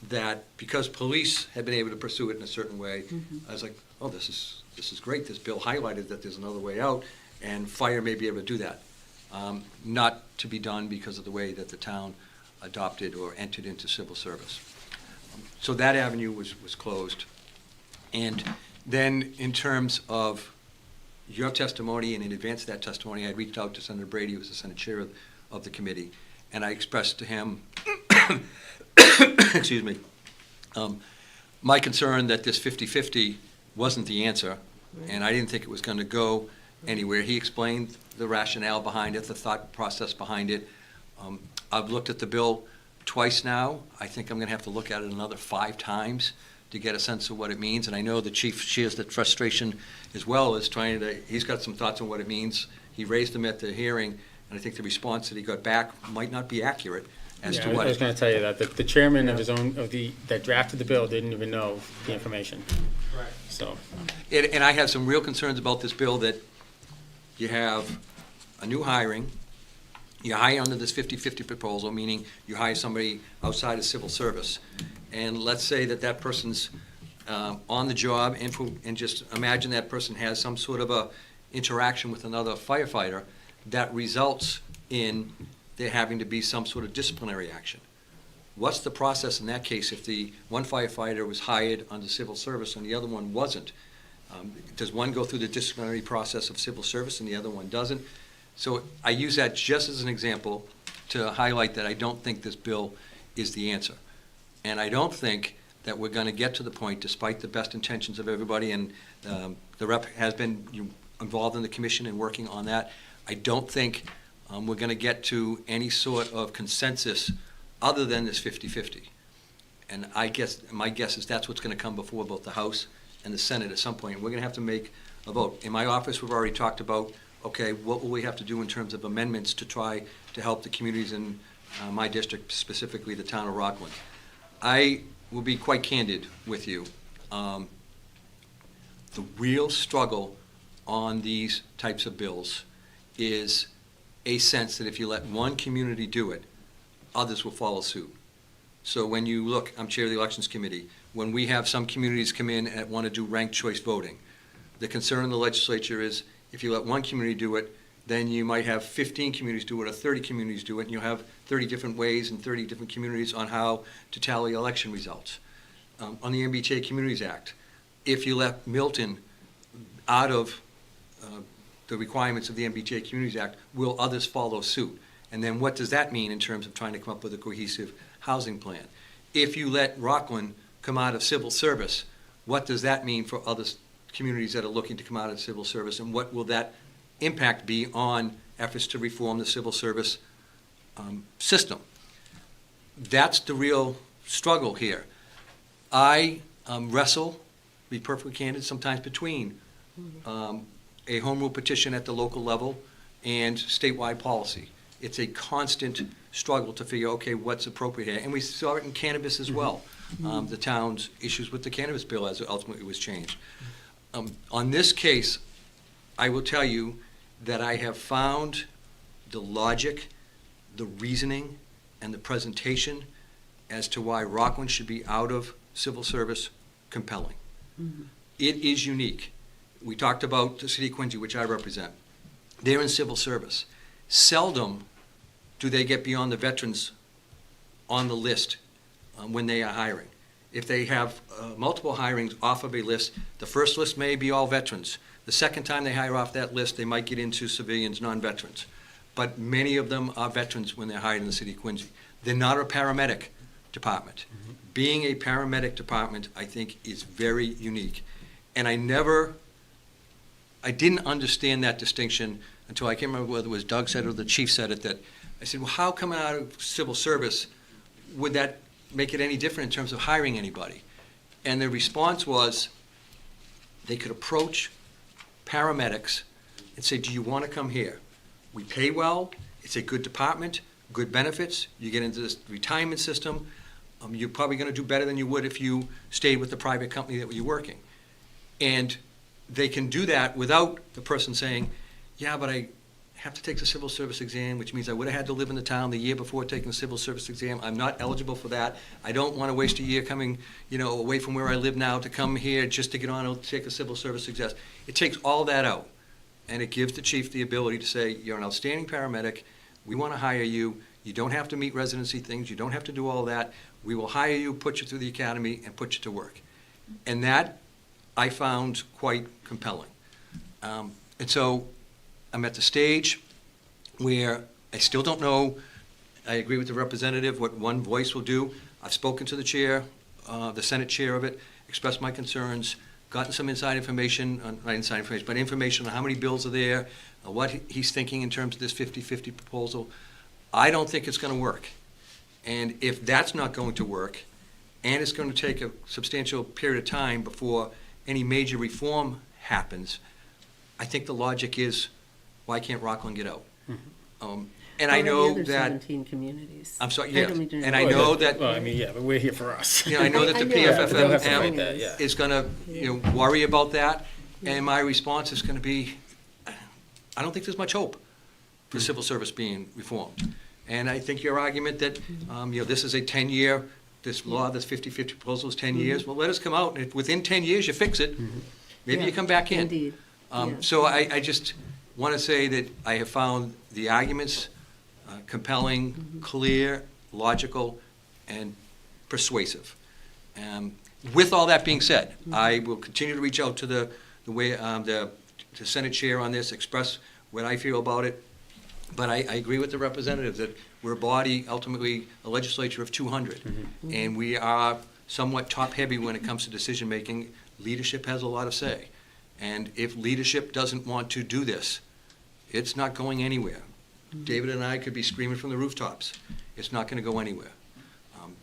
that because police had been able to pursue it in a certain way, I was like, oh, this is great. This bill highlighted that there's another way out, and fire may be able to do that. Not to be done because of the way that the town adopted or entered into civil service. So that avenue was closed. And then in terms of your testimony, and in advance of that testimony, I reached out to Senator Brady, who was the Senate Chair of the committee, and I expressed to him, excuse me, my concern that this 50-50 wasn't the answer, and I didn't think it was going to go anywhere. He explained the rationale behind it, the thought process behind it. I've looked at the bill twice now. I think I'm going to have to look at it another 5 times to get a sense of what it means. And I know the chief shares that frustration as well, as trying to, he's got some thoughts on what it means. He raised them at the hearing, and I think the response that he got back might not be accurate as to what. I was going to tell you that the chairman of his own, that drafted the bill didn't even know the information. Right. So, And I have some real concerns about this bill, that you have a new hiring, you hire under this 50-50 proposal, meaning you hire somebody outside of civil service. And let's say that person's on the job, and just imagine that person has some sort of a interaction with another firefighter that results in there having to be some sort of disciplinary action. What's the process in that case if the one firefighter was hired under civil service and the other one wasn't? Does one go through the disciplinary process of civil service and the other one doesn't? So I use that just as an example to highlight that I don't think this bill is the answer. And I don't think that we're going to get to the point, despite the best intentions of everybody, and the rep has been involved in the commission and working on that. I don't think we're going to get to any sort of consensus other than this 50-50. And my guess is that's what's going to come before both the House and the Senate at some point. We're going to have to make a vote. In my office, we've already talked about, okay, what will we have to do in terms of amendments to try to help the communities in my district, specifically the town of Rockland. I will be quite candid with you. The real struggle on these types of bills is a sense that if you let one community do it, others will follow suit. So when you look, I'm chair of the elections committee, when we have some communities come in and want to do ranked choice voting, the concern in the legislature is if you let one community do it, then you might have 15 communities do it or 30 communities do it, and you'll have 30 different ways and 30 different communities on how to tally election results. On the MBTA Communities Act, if you let Milton out of the requirements of the MBTA Communities Act, will others follow suit? And then what does that mean in terms of trying to come up with a cohesive housing plan? If you let Rockland come out of civil service, what does that mean for other communities that are looking to come out of civil service, and what will that impact be on efforts to reform the civil service system? That's the real struggle here. I wrestle, be perfectly candid, sometimes between a home rule petition at the local level and statewide policy. It's a constant struggle to figure, okay, what's appropriate here. And we saw it in cannabis as well, the town's issues with the cannabis bill as it ultimately was changed. On this case, I will tell you that I have found the logic, the reasoning, and the presentation as to why Rockland should be out of civil service compelling. It is unique. We talked about the city of Quincy, which I represent. They're in civil service. Seldom do they get beyond the veterans on the list when they are hiring. If they have multiple hirings off of a list, the first list may be all veterans. The second time they hire off that list, they might get into civilians, non-veterans. But many of them are veterans when they're hired in the city of Quincy. They're not a paramedic department. Being a paramedic department, I think, is very unique. And I didn't understand that distinction until I can't remember whether it was Doug said it or the chief said it, that I said, well, how coming out of civil service would that make it any different in terms of hiring anybody? And the response was they could approach paramedics and say, do you want to come here? We pay well, it's a good department, good benefits, you get into this retirement system, you're probably going to do better than you would if you stayed with the private company that you're working. And they can do that without the person saying, yeah, but I have to take the civil service exam, which means I would have had to live in the town the year before taking the civil service exam. I'm not eligible for that. I don't want to waste a year coming, away from where I live now to come here just to get on and take a civil service exam. It takes all that out, and it gives the chief the ability to say, you're an outstanding paramedic. We want to hire you. You don't have to meet residency things, you don't have to do all that. We will hire you, put you through the academy, and put you to work. And that I found quite compelling. And so I'm at the stage where I still don't know, I agree with the representative, what one voice will do. I've spoken to the chair, the Senate chair of it, expressed my concerns, gotten some inside information, not inside information, but information on how many bills are there, what he's thinking in terms of this 50-50 proposal. I don't think it's going to work. And if that's not going to work, and it's going to take a substantial period of time before any major reform happens, I think the logic is, why can't Rockland get out? And I How are the know other that, 17 communities? I'm sorry, I yeah, don't mean to and I interrupt. know that, Well, I mean, yeah, but we're here for us. you know, I know that the I know, but they'll have to fight PFFM that, yeah. is going to, worry about that, and my response is going to be, I don't think there's much hope for civil service being reformed. And I think your argument that, this is a 10-year, this law, this 50-50 proposal is 10 years, well, let us come out, and if within 10 years you fix it, maybe you Yeah, come back in. Indeed. Yeah. So I just want to say that I have found the arguments compelling, clear, logical, and persuasive. With all that being said, I will continue to reach out to the Senate chair on this, express what I feel about it. But I agree with the representative that we're a body, ultimately a legislature of 200, and we are somewhat top-heavy when it comes to decision-making. Leadership has a lot of say. And if leadership doesn't want to do this, it's not going anywhere. David and I could be screaming from the rooftops. It's not going to go anywhere.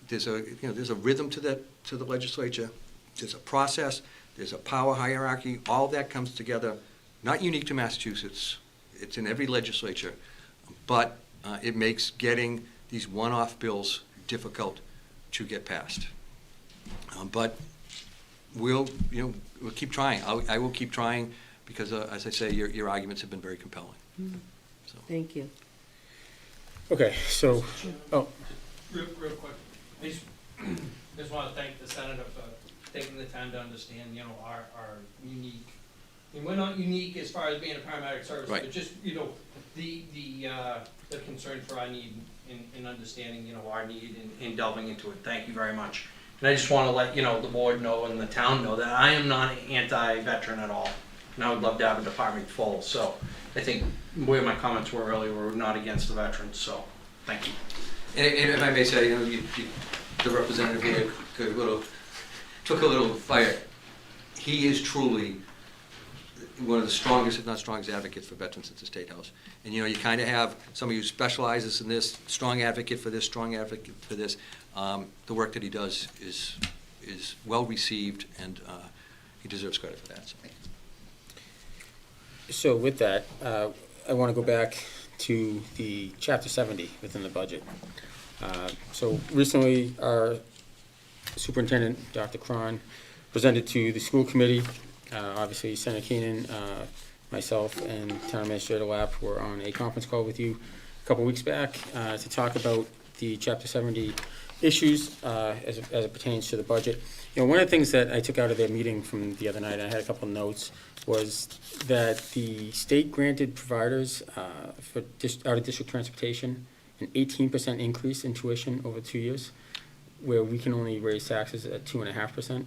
There's a rhythm to the legislature. There's a process. There's a power hierarchy. All that comes together, not unique to Massachusetts. It's in every legislature, but it makes getting these one-off bills difficult to get passed. But we'll keep trying. I will keep trying because, as I say, your arguments have been very compelling. So. Thank you. Okay, so, oh, Real quick, I just want to thank the senator for taking the time to understand, our unique, we're not unique as far as being a paramedic service, Right. but just, the concern for our need in understanding, our need in delving into it. Thank you very much. And I just want to let, the board know and the town know that I am not anti-veteran at all. And I would love to have a department full. So I think where my comments were earlier were not against the veterans, so thank you. And if I may say, the representative here took a little fire. He is truly one of the strongest, if not strongest, advocates for veterans at the State House. And you kind of have somebody who specializes in this, strong advocate for this, strong advocate for this. The work that he does is well received, and he deserves credit for that. so with that, I want to go back to the Chapter 70 within the budget. So recently, our superintendent, Dr. Cron, presented to the school committee. Obviously, Senator Keenan, myself, and Town Administrator Lapp were on a conference call with you a couple weeks back to talk about the Chapter 70 issues as it pertains to the budget. One of the things that I took out of their meeting from the other night, I had a couple notes, was that the state granted providers for out-of-district transportation an 18% increase in tuition over 2 years, where we can only raise taxes at 2.5%.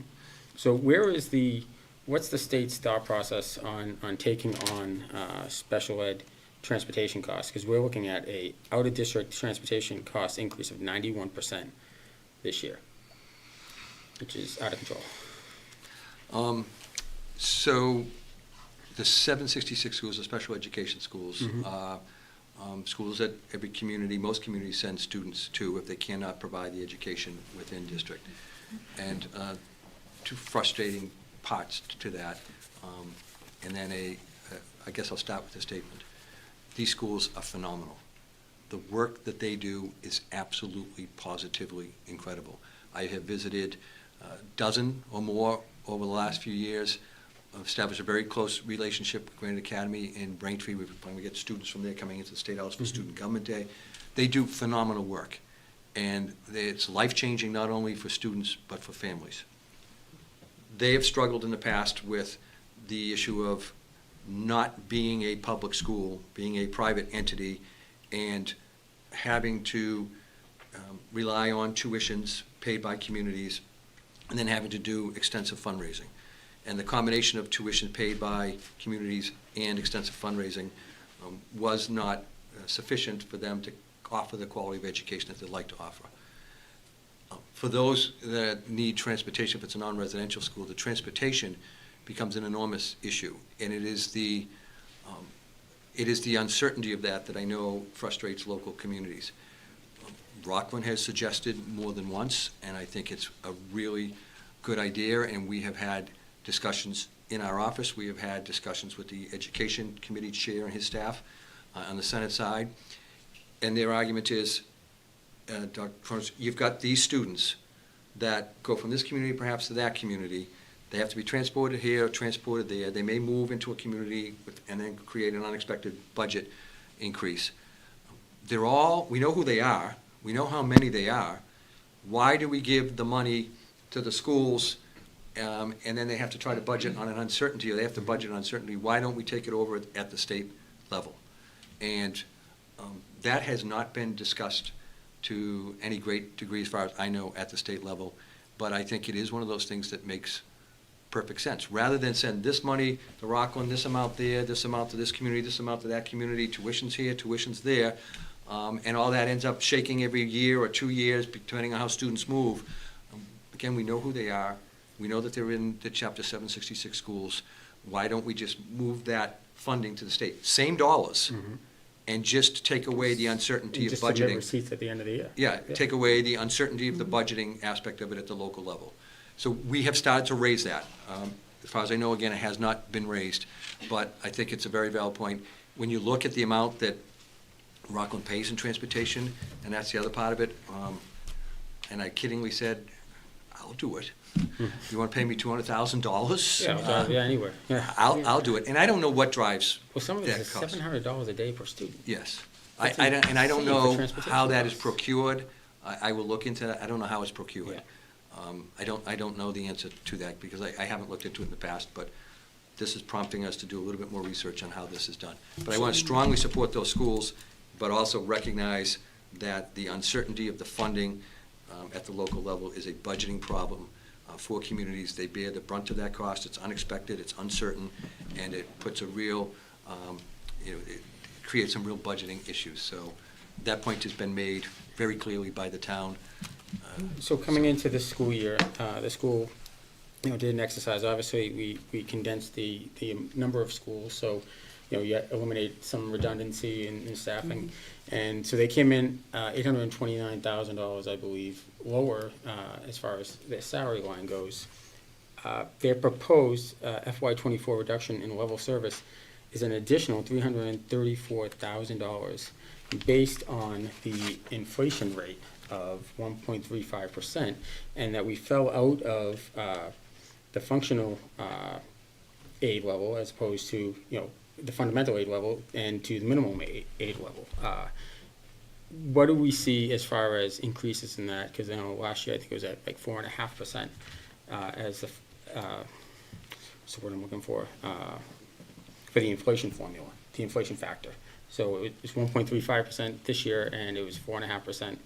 So what's the state's thought process on taking on special ed transportation costs? Because we're looking at a out-of-district transportation cost increase of 91% this year, which is out of control. So the 766 schools are special education schools. Schools that every community, most communities send students to if they cannot provide the education within district. And two frustrating parts to that. And then I guess I'll start with a statement. These schools are phenomenal. The work that they do is absolutely, positively incredible. I have visited a dozen or more over the last few years. I've established a very close relationship with Granite Academy in Braintree. We get students from there coming into the State House for Student Government Day. They do phenomenal work. And it's life-changing not only for students, but for families. They have struggled in the past with the issue of not being a public school, being a private entity, and having to rely on tuitions paid by communities, and then having to do extensive fundraising. And the combination of tuition paid by communities and extensive fundraising was not sufficient for them to offer the quality of education that they'd like to offer. For those that need transportation, if it's a non-residential school, the transportation becomes an enormous issue. And it is the uncertainty of that I know frustrates local communities. Rockland has suggested more than once, and I think it's a really good idea, and we have had discussions in our office. We have had discussions with the Education Committee Chair and his staff on the Senate side. And their argument is, Dr. Cronus, you've got these students that go from this community perhaps to that community. They have to be transported here, transported there. They may move into a community and then create an unexpected budget increase. We know who they are. We know how many they are. Why do we give the money to the schools and then they have to try to budget on an uncertainty, or they have to budget on uncertainty? Why don't we take it over at the state level? And that has not been discussed to any great degree, as far as I know, at the state level. But I think it is one of those things that makes perfect sense. Rather than send this money to Rockland, this amount there, this amount to this community, this amount to that community, tuition's here, tuition's there, and all that ends up shaking every year or 2 years, depending on how students move. Again, we know who they are. We know that they're in the Chapter 766 schools. Why don't we just move that funding to the state? Same dollars, and just take away the uncertainty of Just budgeting. deliver receipts at the end of the year. Yeah, take away the uncertainty of the budgeting aspect of it at the local level. So we have started to raise that. As far as I know, again, it has not been raised, but I think it's a very valid point. When you look at the amount that Rockland pays in transportation, and that's the other part of it, and I kiddingly said, I'll do it. You want to pay me $200,000? Yeah, anywhere, yeah. I'll do it. And I don't know what drives Well, some of that it is cost. $700 a day per student. Yes. That's I don't insane for know transportation how that is costs. procured. I will look into that. I don't know how it's procured. Yeah. I don't know the answer to that because I haven't looked into it in the past, but this is prompting us to do a little bit more research on how this is done. But I want to strongly support those schools, but also recognize that the uncertainty of the funding at the local level is a budgeting problem for communities. They bear the brunt of that cost. It's unexpected, it's uncertain, and it puts a real, it creates some real budgeting issues. So that point has been made very clearly by the town. So coming into this school year, the school, did an exercise. Obviously, we condensed the number of schools, so, you eliminate some redundancy in staffing. And so they came in $829,000, I believe, lower as far as their salary line goes. Their proposed FY24 reduction in level service is an additional $334,000 based on the inflation rate of 1.35%, and that we fell out of the functional aid level as opposed to, the fundamental aid level and to the minimum aid level. What do we see as far as increases in that? Because last year I think it was at like 4.5% as the what's the word I'm looking for the inflation formula, the inflation factor. So it was 1.35% this year, and it was 4.5%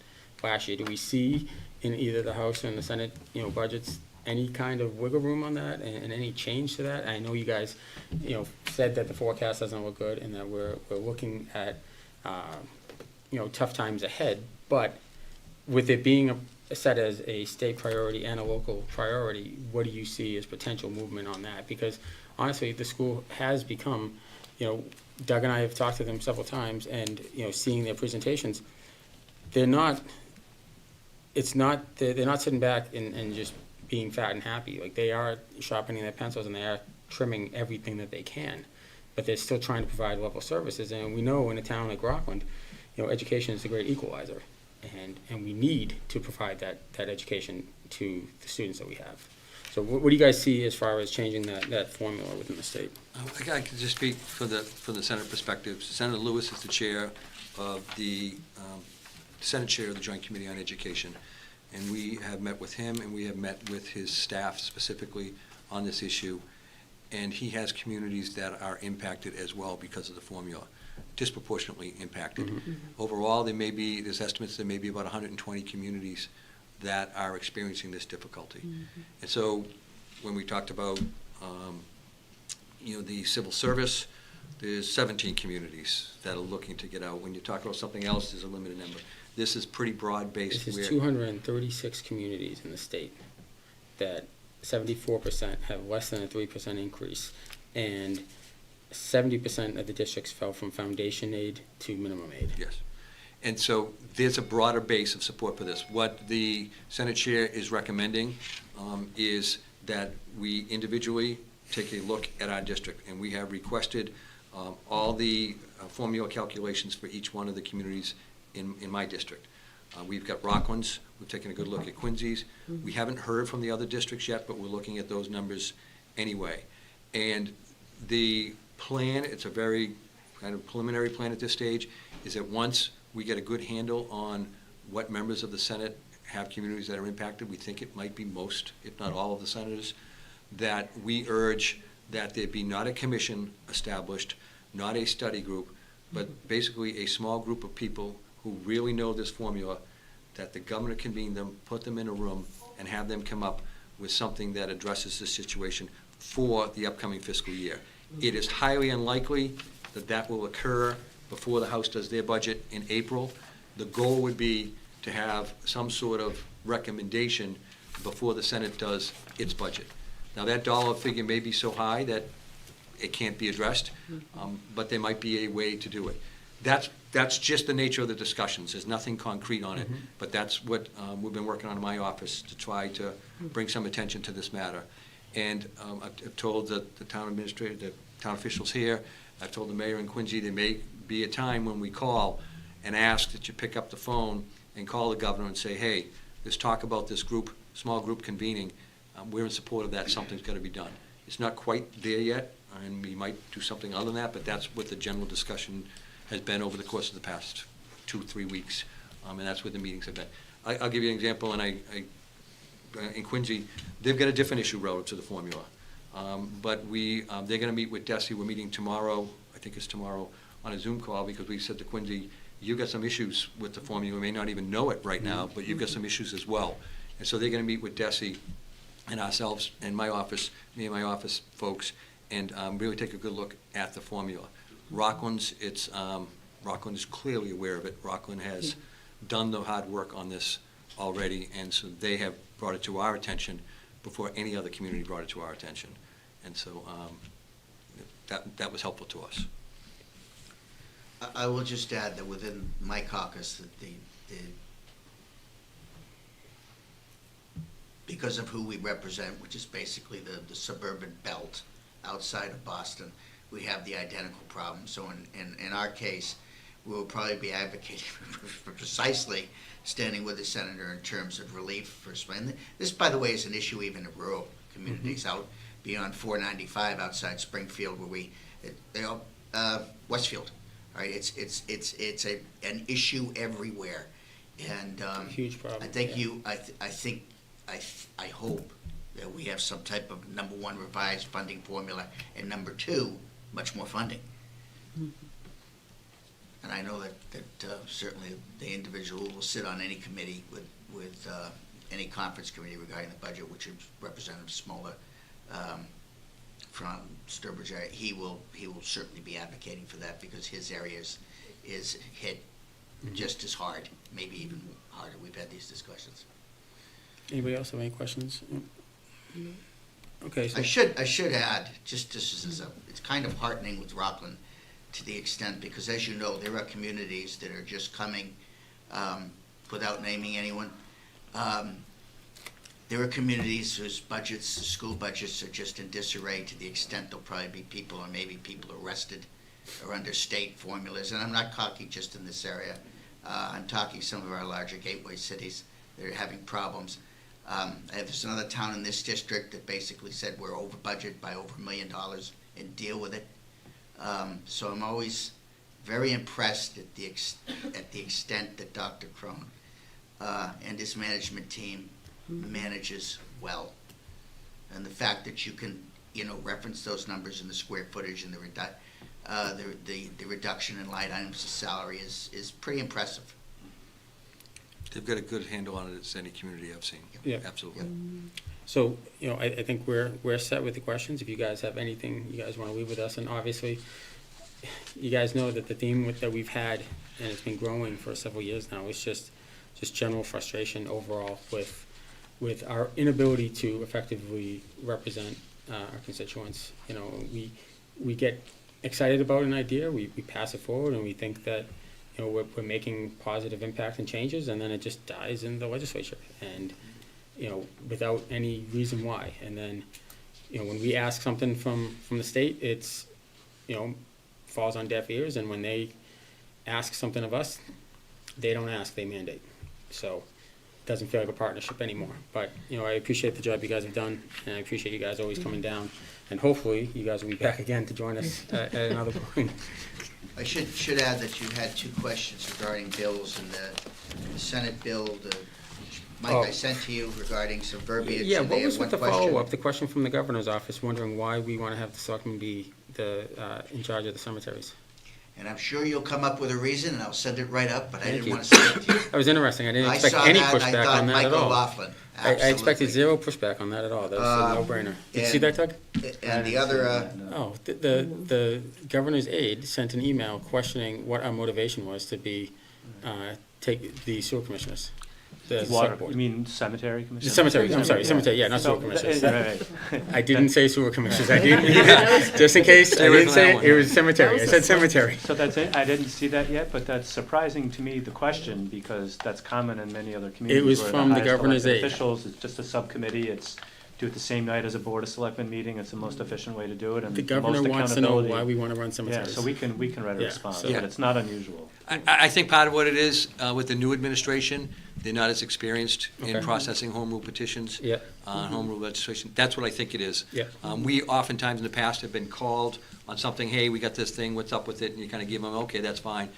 last year. Do we see in either the House and the Senate, budgets, any kind of wiggle room on that and any change to that? I know you guys, said that the forecast doesn't look good and that we're looking at, tough times ahead. But with it being set as a state priority and a local priority, what do you see as potential movement on that? Because honestly, the school has become, Doug and I have talked to them several times, and seeing their presentations, they're not sitting back and just being fat and happy. Like, they are sharpening their pencils and they are trimming everything that they can, but they're still trying to provide level services. And we know in a town like Rockland, education is a great equalizer, and we need to provide that education to the students that we have. So what do you guys see as far as changing that formula within the state? I can just speak from the Senate perspective. Senator Lewis is the chair of the Senate chair of the Joint Committee on Education, and we have met with him and we have met with his staff specifically on this issue, and he has communities that are impacted as well because of the formula. disproportionately impacted. Overall, there's estimates there may be about 120 communities that are experiencing this difficulty. And so when we talked about, the civil service, there's 17 communities that are looking to get out. When you talk about something else, there's a limited number. This is pretty broad-based. This is where- 236 communities in the state that 74% have less than a 3% increase, and 70% of the districts fell from foundation aid to minimum aid. Yes. And so there's a broader base of support for this. What the Senate Chair is recommending is that we individually take a look at our district, and we have requested all the formula calculations for each one of the communities in my district. We've got Rockland's, we've taken a good look at Quincy's. We haven't heard from the other districts yet, but we're looking at those numbers anyway. And the plan, it's a very kind of preliminary plan at this stage, is that once we get a good handle on what members of the Senate have communities that are impacted, we think it might be most, if not all of the senators, that we urge that there be not a commission established, not a study group, but basically a small group of people who really know this formula, that the governor convene them, put them in a room, and have them come up with something that addresses this situation for the upcoming fiscal year. It is highly unlikely that that will occur before the House does their budget in April. The goal would be to have some sort of recommendation before the Senate does its budget. Now, that dollar figure may be so high that it can't be addressed, but there might be a way to do it. That's just the nature of the discussions. There's nothing concrete on it, but that's what we've been working on in my office to try to bring some attention to this matter. And I've told the town administrator, the town officials here, I've told the mayor in Quincy, there may be a time when we call and ask that you pick up the phone and call the governor and say, hey, there's talk about this group, small group convening. We're in support of that. Something's got to be done. It's not quite there yet, and we might do something other than that, but that's what the general discussion has been over the course of the past 2-3 weeks, and that's where the meetings have been. I'll give you an example, and in Quincy, they've got a different issue relative to the formula. But they're going to meet with DESI. We're meeting tomorrow, I think it's tomorrow, on a Zoom call, because we said to Quincy, you've got some issues with the formula. You may not even know it right now, but you've got some issues as well. And so they're going to meet with DESI and ourselves and my office, me and my office folks, and really take a good look at the formula. Rockland's, Rockland is clearly aware of it. Rockland has done the hard work on this already, and so they have brought it to our attention before any other community brought it to our attention. And so that was helpful to us. I will just add that within my caucus, that because of who we represent, which is basically the suburban belt outside of Boston, we have the identical problem. So in our case, we will probably be advocating for precisely standing with the senator in terms of relief for spending. This, by the way, is an issue even in rural communities out beyond 495 outside Springfield, where Westfield. Right, it's an issue everywhere, and Huge problem. I think I hope that we have some type of, number one, revised funding formula, and number two, much more funding. And I know that certainly the individual who will sit on any committee with any conference committee regarding the budget, which is Representative Smoller from Sturbridge area, he will certainly be advocating for that, because his area is hit just as hard, maybe even harder. We've had these discussions. Anybody else have any questions? Okay, so I should add, just as it's kind of heartening with Rockland to the extent, because as you know, there are communities that are just coming, without naming anyone, there are communities whose budgets, school budgets, are just in disarray to the extent there'll probably be people, or maybe people arrested or under state formulas. And I'm not talking just in this area. I'm talking some of our larger gateway cities that are having problems. There's another town in this district that basically said we're over budget by over $1 million and deal with it. So I'm always very impressed at the extent that Dr. Crone and his management team manages well, and the fact that you can reference those numbers in the square footage and the reduction in line items of salary is pretty impressive. They've got a good handle on it as any community I've seen. Yeah. Absolutely. So, I think we're set with the questions. If you guys have anything you guys want to leave with us, and obviously, you guys know that the theme that we've had, and it's been growing for several years now, is just general frustration overall with our inability to effectively represent our constituents. We get excited about an idea, we pass it forward, and we think that we're making positive impact and changes, and then it just dies in the legislature, and without any reason why. And then when we ask something from the state, it's falls on deaf ears, and when they ask something of us, they don't ask, they mandate. So it doesn't feel like a partnership anymore. But I appreciate the job you guys have done, and I appreciate you guys always coming down, and hopefully you guys will be back again to join us at another point. I should add that you had two questions regarding bills, and the Senate bill, Mike, I sent to you regarding some verbiage. Yeah, and what they was had with the one question. follow-up, the question from the governor's office, wondering why we want to have the selectmen be in charge of the cemeteries? And I'm sure you'll come up with a reason, and I'll send it right up, but I Thank didn't you. want to say it to you. That was interesting, I didn't I expect saw any that, and I pushback thought on that at Michael all. Laughlin, I expected absolutely. zero pushback on that at all, that was a no-brainer. Did you see that, Doug? And the other, Oh, the governor's aide sent an email questioning what our motivation was to be, take the sewer commissioners, the Water, select board. you mean cemetery commission? The cemetery, I'm sorry, cemetery, yeah, not So, sewer commissioners. right. I didn't say sewer commissioners, I didn't, just in case, I Stay away didn't from say that it, one. it was cemetery, I That was said a- cemetery. So that's it, I didn't see that yet, but that's surprising to me, the question, because that's common in many other communities. was where from the highest governor's elected aide. Officials, it's just a subcommittee, it's do it the same night as a board of selectmen meeting, it's the most efficient way to do it, and The the most governor wants to know accountability. why we want to run Yeah, cemeteries. so we can write a Yeah, response, so- but it's not unusual. I think part of what it is, with the new administration, they're not as experienced in Okay. processing home rule petitions. Yeah. Home rule legislation. That's what I think it is. Yeah. We oftentimes in the past have been called on something, hey, we got this thing, what's up with it? And you kind of give them, okay, that's fine.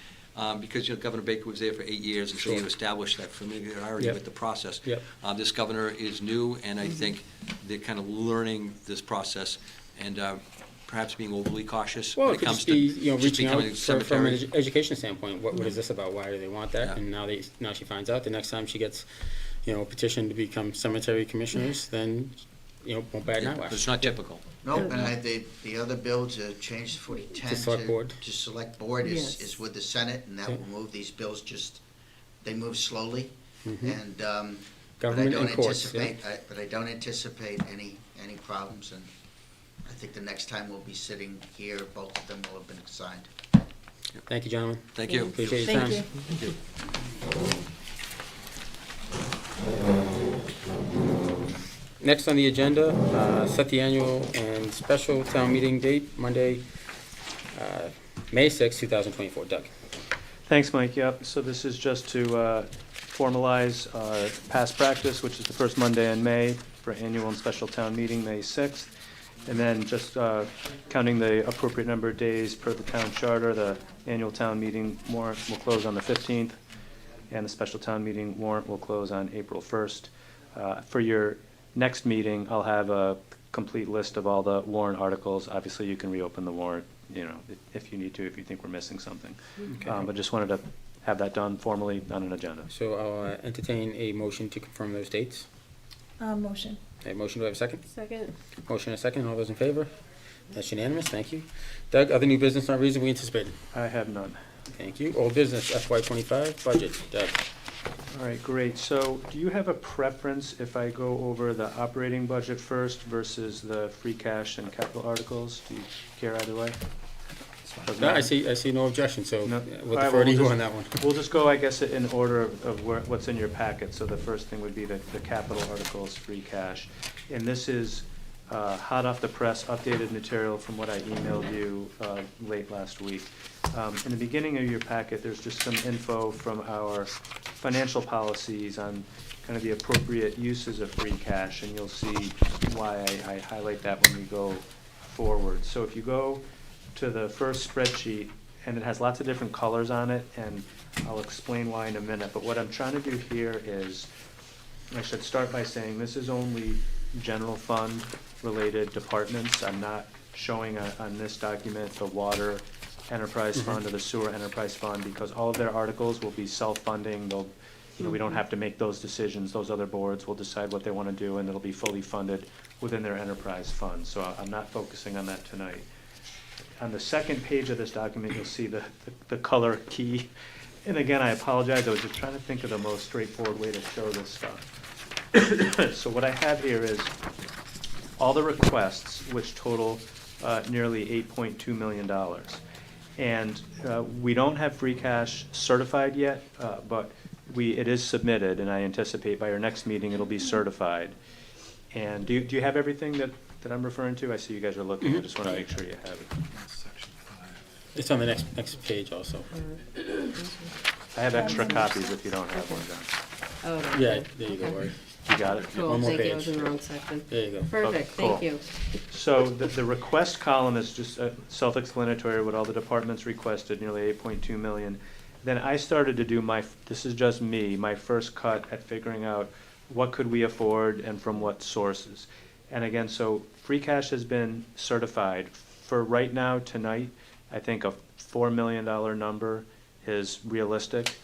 Because, Governor Baker was there for 8 years, and so Sure. you established that familiarity Yep. with the process. Yep. This governor is new, and I think they're kind of learning this process, and perhaps being overly cautious Well, when it it could comes just to be, just reaching out becoming a from an cemetery. education standpoint, what is this about, why do they want that? Yeah. And now she finds out, the next time she gets, a petition to become cemetery commissioners, then, won't bat an Yeah, but eyelash. it's not typical. no, and the other bill to change the 4010 To select board. to select board Yes. is with the Senate, and that Yeah. will move these bills they move slowly, Mhm. and, but I Government don't and courts, yeah. anticipate any problems, and I think the next time we'll be sitting here, both of them will have been signed. Thank you, gentlemen. Thank you. Appreciate your time. Thank you. Next on the agenda, set the annual and special town meeting date, Monday, May 6, 2024. Doug? Thanks, Mike. Yep, so this is just to formalize our past practice, which is the first Monday in May for annual and special town meeting, May 6th. And then just counting the appropriate number of days per the town charter, the annual town meeting warrant will close on the 15th, and the special town meeting warrant will close on April 1st. For your next meeting, I'll have a complete list of all the warrant articles. Obviously, you can reopen the warrant, if you need to, if you think we're missing something. But just wanted to have that done formally on an agenda. So I'll entertain a motion to confirm those dates. Motion. A motion, do I have a second? Second. Motion and a second, all those in favor? That's unanimous, thank you. Doug, other new business not reasonably anticipated? I have none. Thank you. Old business, FY '25 budget. Doug? All right, great. So do you have a preference if I go over the operating budget first versus the free cash and capital articles? Do you care either way? Doesn't No, I matter? see no objection, so No. we'll All right, defer well, to you we'll on that one. We'll just go, I guess, in order of what's in your packet. So the first thing would be the capital articles, free cash. And this is hot off the press, updated material from what I emailed you late last week. In the beginning of your packet, there's just some info from our financial policies on kind of the appropriate uses of free cash, and you'll see why I highlight that when we go forward. So if you go to the first spreadsheet, and it has lots of different colors on it, and I'll explain why in a minute, but what I'm trying to do here is, I should start by saying this is only general fund related departments. I'm not showing on this document the water enterprise fund or the sewer enterprise fund, because all of their articles will be self-funding. They'll, we don't have to make those decisions. Those other boards will decide what they want to do, and it'll be fully funded within their enterprise fund. So I'm not focusing on that tonight. On the second page of this document, you'll see the color key. And again, I apologize, I was just trying to think of the most straightforward way to show this stuff. So what I have here is all the requests, which total nearly $8.2 million. And we don't have free cash certified yet, but it is submitted, and I anticipate by our next meeting it'll be certified. And do you have everything that I'm referring to? I see you guys are looking, I just want to make sure you have it. It's on the next page also. I have extra copies if you don't have one, John. Oh, Yeah, okay. there you go, Okay. Lori. You got it? Cool, One more thank you, I was page. in the wrong section. There you go. Perfect, cool. thank you. So the request column is just self-explanatory, what all the departments requested, nearly 8.2 million. Then I started to do this is just me, my first cut at figuring out what could we afford and from what sources. And again, so free cash has been certified. For right now, tonight, I think a $4 million number is realistic.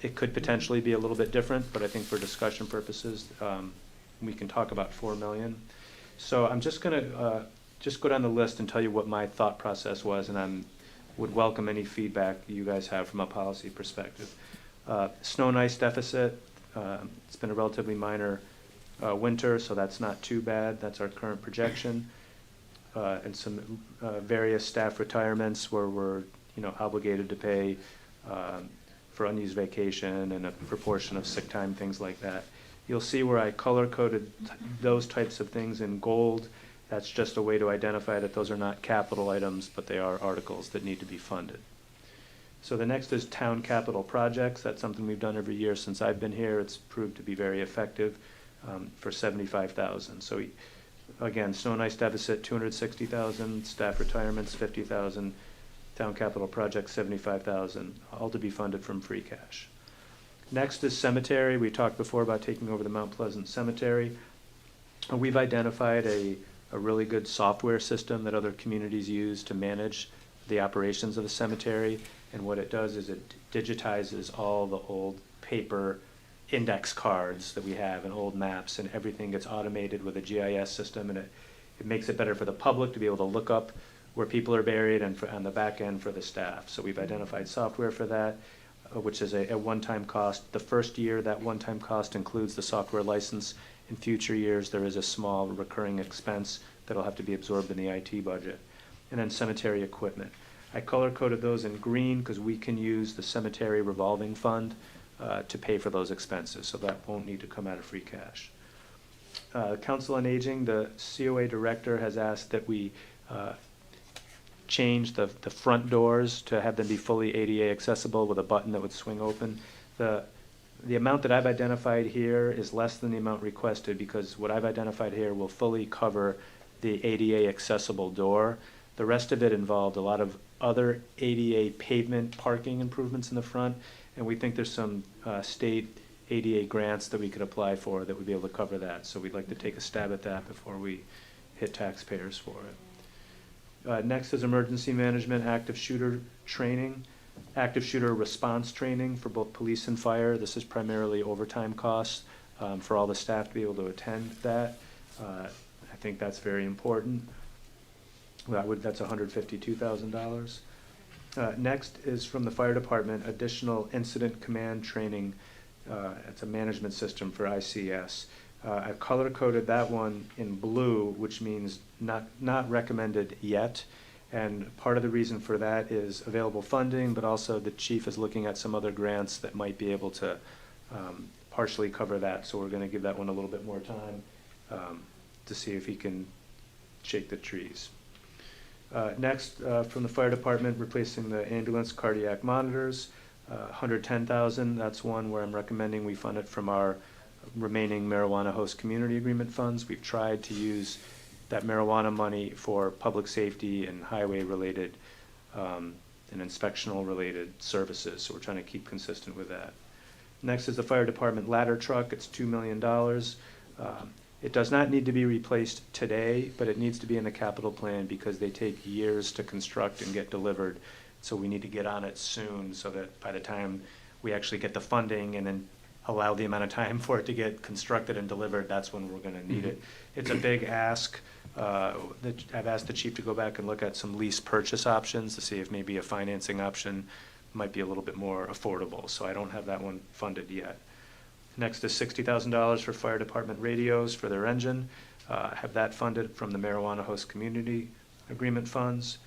It could potentially be a little bit different, but I think for discussion purposes, we can talk about 4 million. So I'm just gonna just go down the list and tell you what my thought process was, and I would welcome any feedback you guys have from a policy perspective. Snow and ice deficit, it's been a relatively minor winter, so that's not too bad. That's our current projection. And some various staff retirements where we're obligated to pay for unused vacation and a proportion of sick time, things like that. You'll see where I color-coded those types of things in gold. That's just a way to identify that those are not capital items, but they are articles that need to be funded. So the next is town capital projects. That's something we've done every year since I've been here. It's proved to be very effective for $75,000. So again, snow and ice deficit, $260,000, staff retirements, $50,000, town capital projects, $75,000, all to be funded from free cash. Next is cemetery. We talked before about taking over the Mount Pleasant Cemetery. We've identified a really good software system that other communities use to manage the operations of the cemetery. And what it does is it digitizes all the old paper index cards that we have and old maps, and everything gets automated with a GIS system, and it makes it better for the public to be able to look up where people are buried, and on the back end for the staff. So we've identified software for that, which is a one-time cost. The first year, that one-time cost includes the software license. In future years, there is a small recurring expense that'll have to be absorbed in the IT budget. And then cemetery equipment. I color-coded those in green because we can use the cemetery revolving fund to pay for those expenses, so that won't need to come out of free cash. Council on Aging, the COA director has asked that we change the front doors to have them be fully ADA accessible with a button that would swing open. The amount that I've identified here is less than the amount requested, because what I've identified here will fully cover the ADA accessible door. The rest of it involved a lot of other ADA pavement parking improvements in the front, and we think there's some state ADA grants that we could apply for that would be able to cover that. So we'd like to take a stab at that before we hit taxpayers for it. Next is emergency management, active shooter training, active shooter response training for both police and fire. This is primarily overtime costs for all the staff to be able to attend that. I think that's very important. That's $152,000. Next is from the fire department, additional incident command training. It's a management system for ICS. I've color-coded that one in blue, which means not recommended yet. And part of the reason for that is available funding, but also the chief is looking at some other grants that might be able to partially cover that. So we're going to give that one a little bit more time to see if he can shake the trees. Next, from the fire department, replacing the ambulance cardiac monitors, $110,000. That's one where I'm recommending we fund it from our remaining marijuana host community agreement funds. We've tried to use that marijuana money for public safety and highway related and inspectional related services. So we're trying to keep consistent with that. Next is the fire department ladder truck. It's $2 million. It does not need to be replaced today, but it needs to be in the capital plan because they take years to construct and get delivered. So we need to get on it soon so that by the time we actually get the funding and then allow the amount of time for it to get constructed and delivered, that's when we're gonna need it. It's a big ask. I've asked the chief to go back and look at some lease purchase options to see if maybe a financing option might be a little bit more affordable. So I don't have that one funded yet. Next is $60,000 for fire department radios for their engine. Have that funded from the Marijuana Host Community Agreement funds.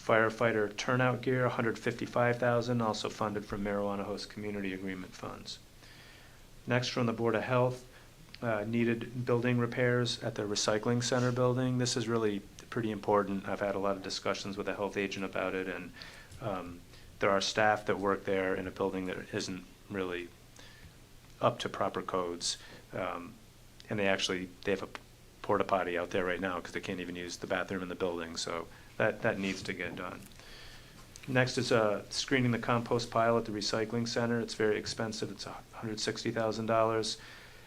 Firefighter turnout gear, $155,000, also funded from Marijuana Host Community Agreement funds. Next, from the Board of Health, needed building repairs at the recycling center building. This is really pretty important. I've had a lot of discussions with the health agent about it, and there are staff that work there in a building that isn't really up to proper codes. And they have a porta potty out there right now because they can't even use the bathroom in the building, so that needs to get done. Next is screening the compost pile at the recycling center. It's very expensive. It's $160,000.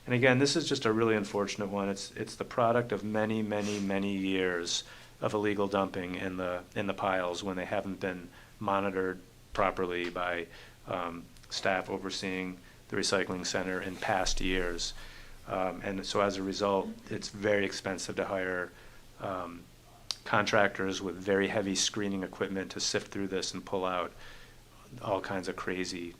And again, this is just a really unfortunate one. It's the product of many, many, many years of illegal dumping in the piles when they haven't been monitored properly by staff overseeing the recycling center in past years. And so as a result, it's very expensive to hire contractors with very heavy screening equipment to sift through this and pull out all kinds of crazy,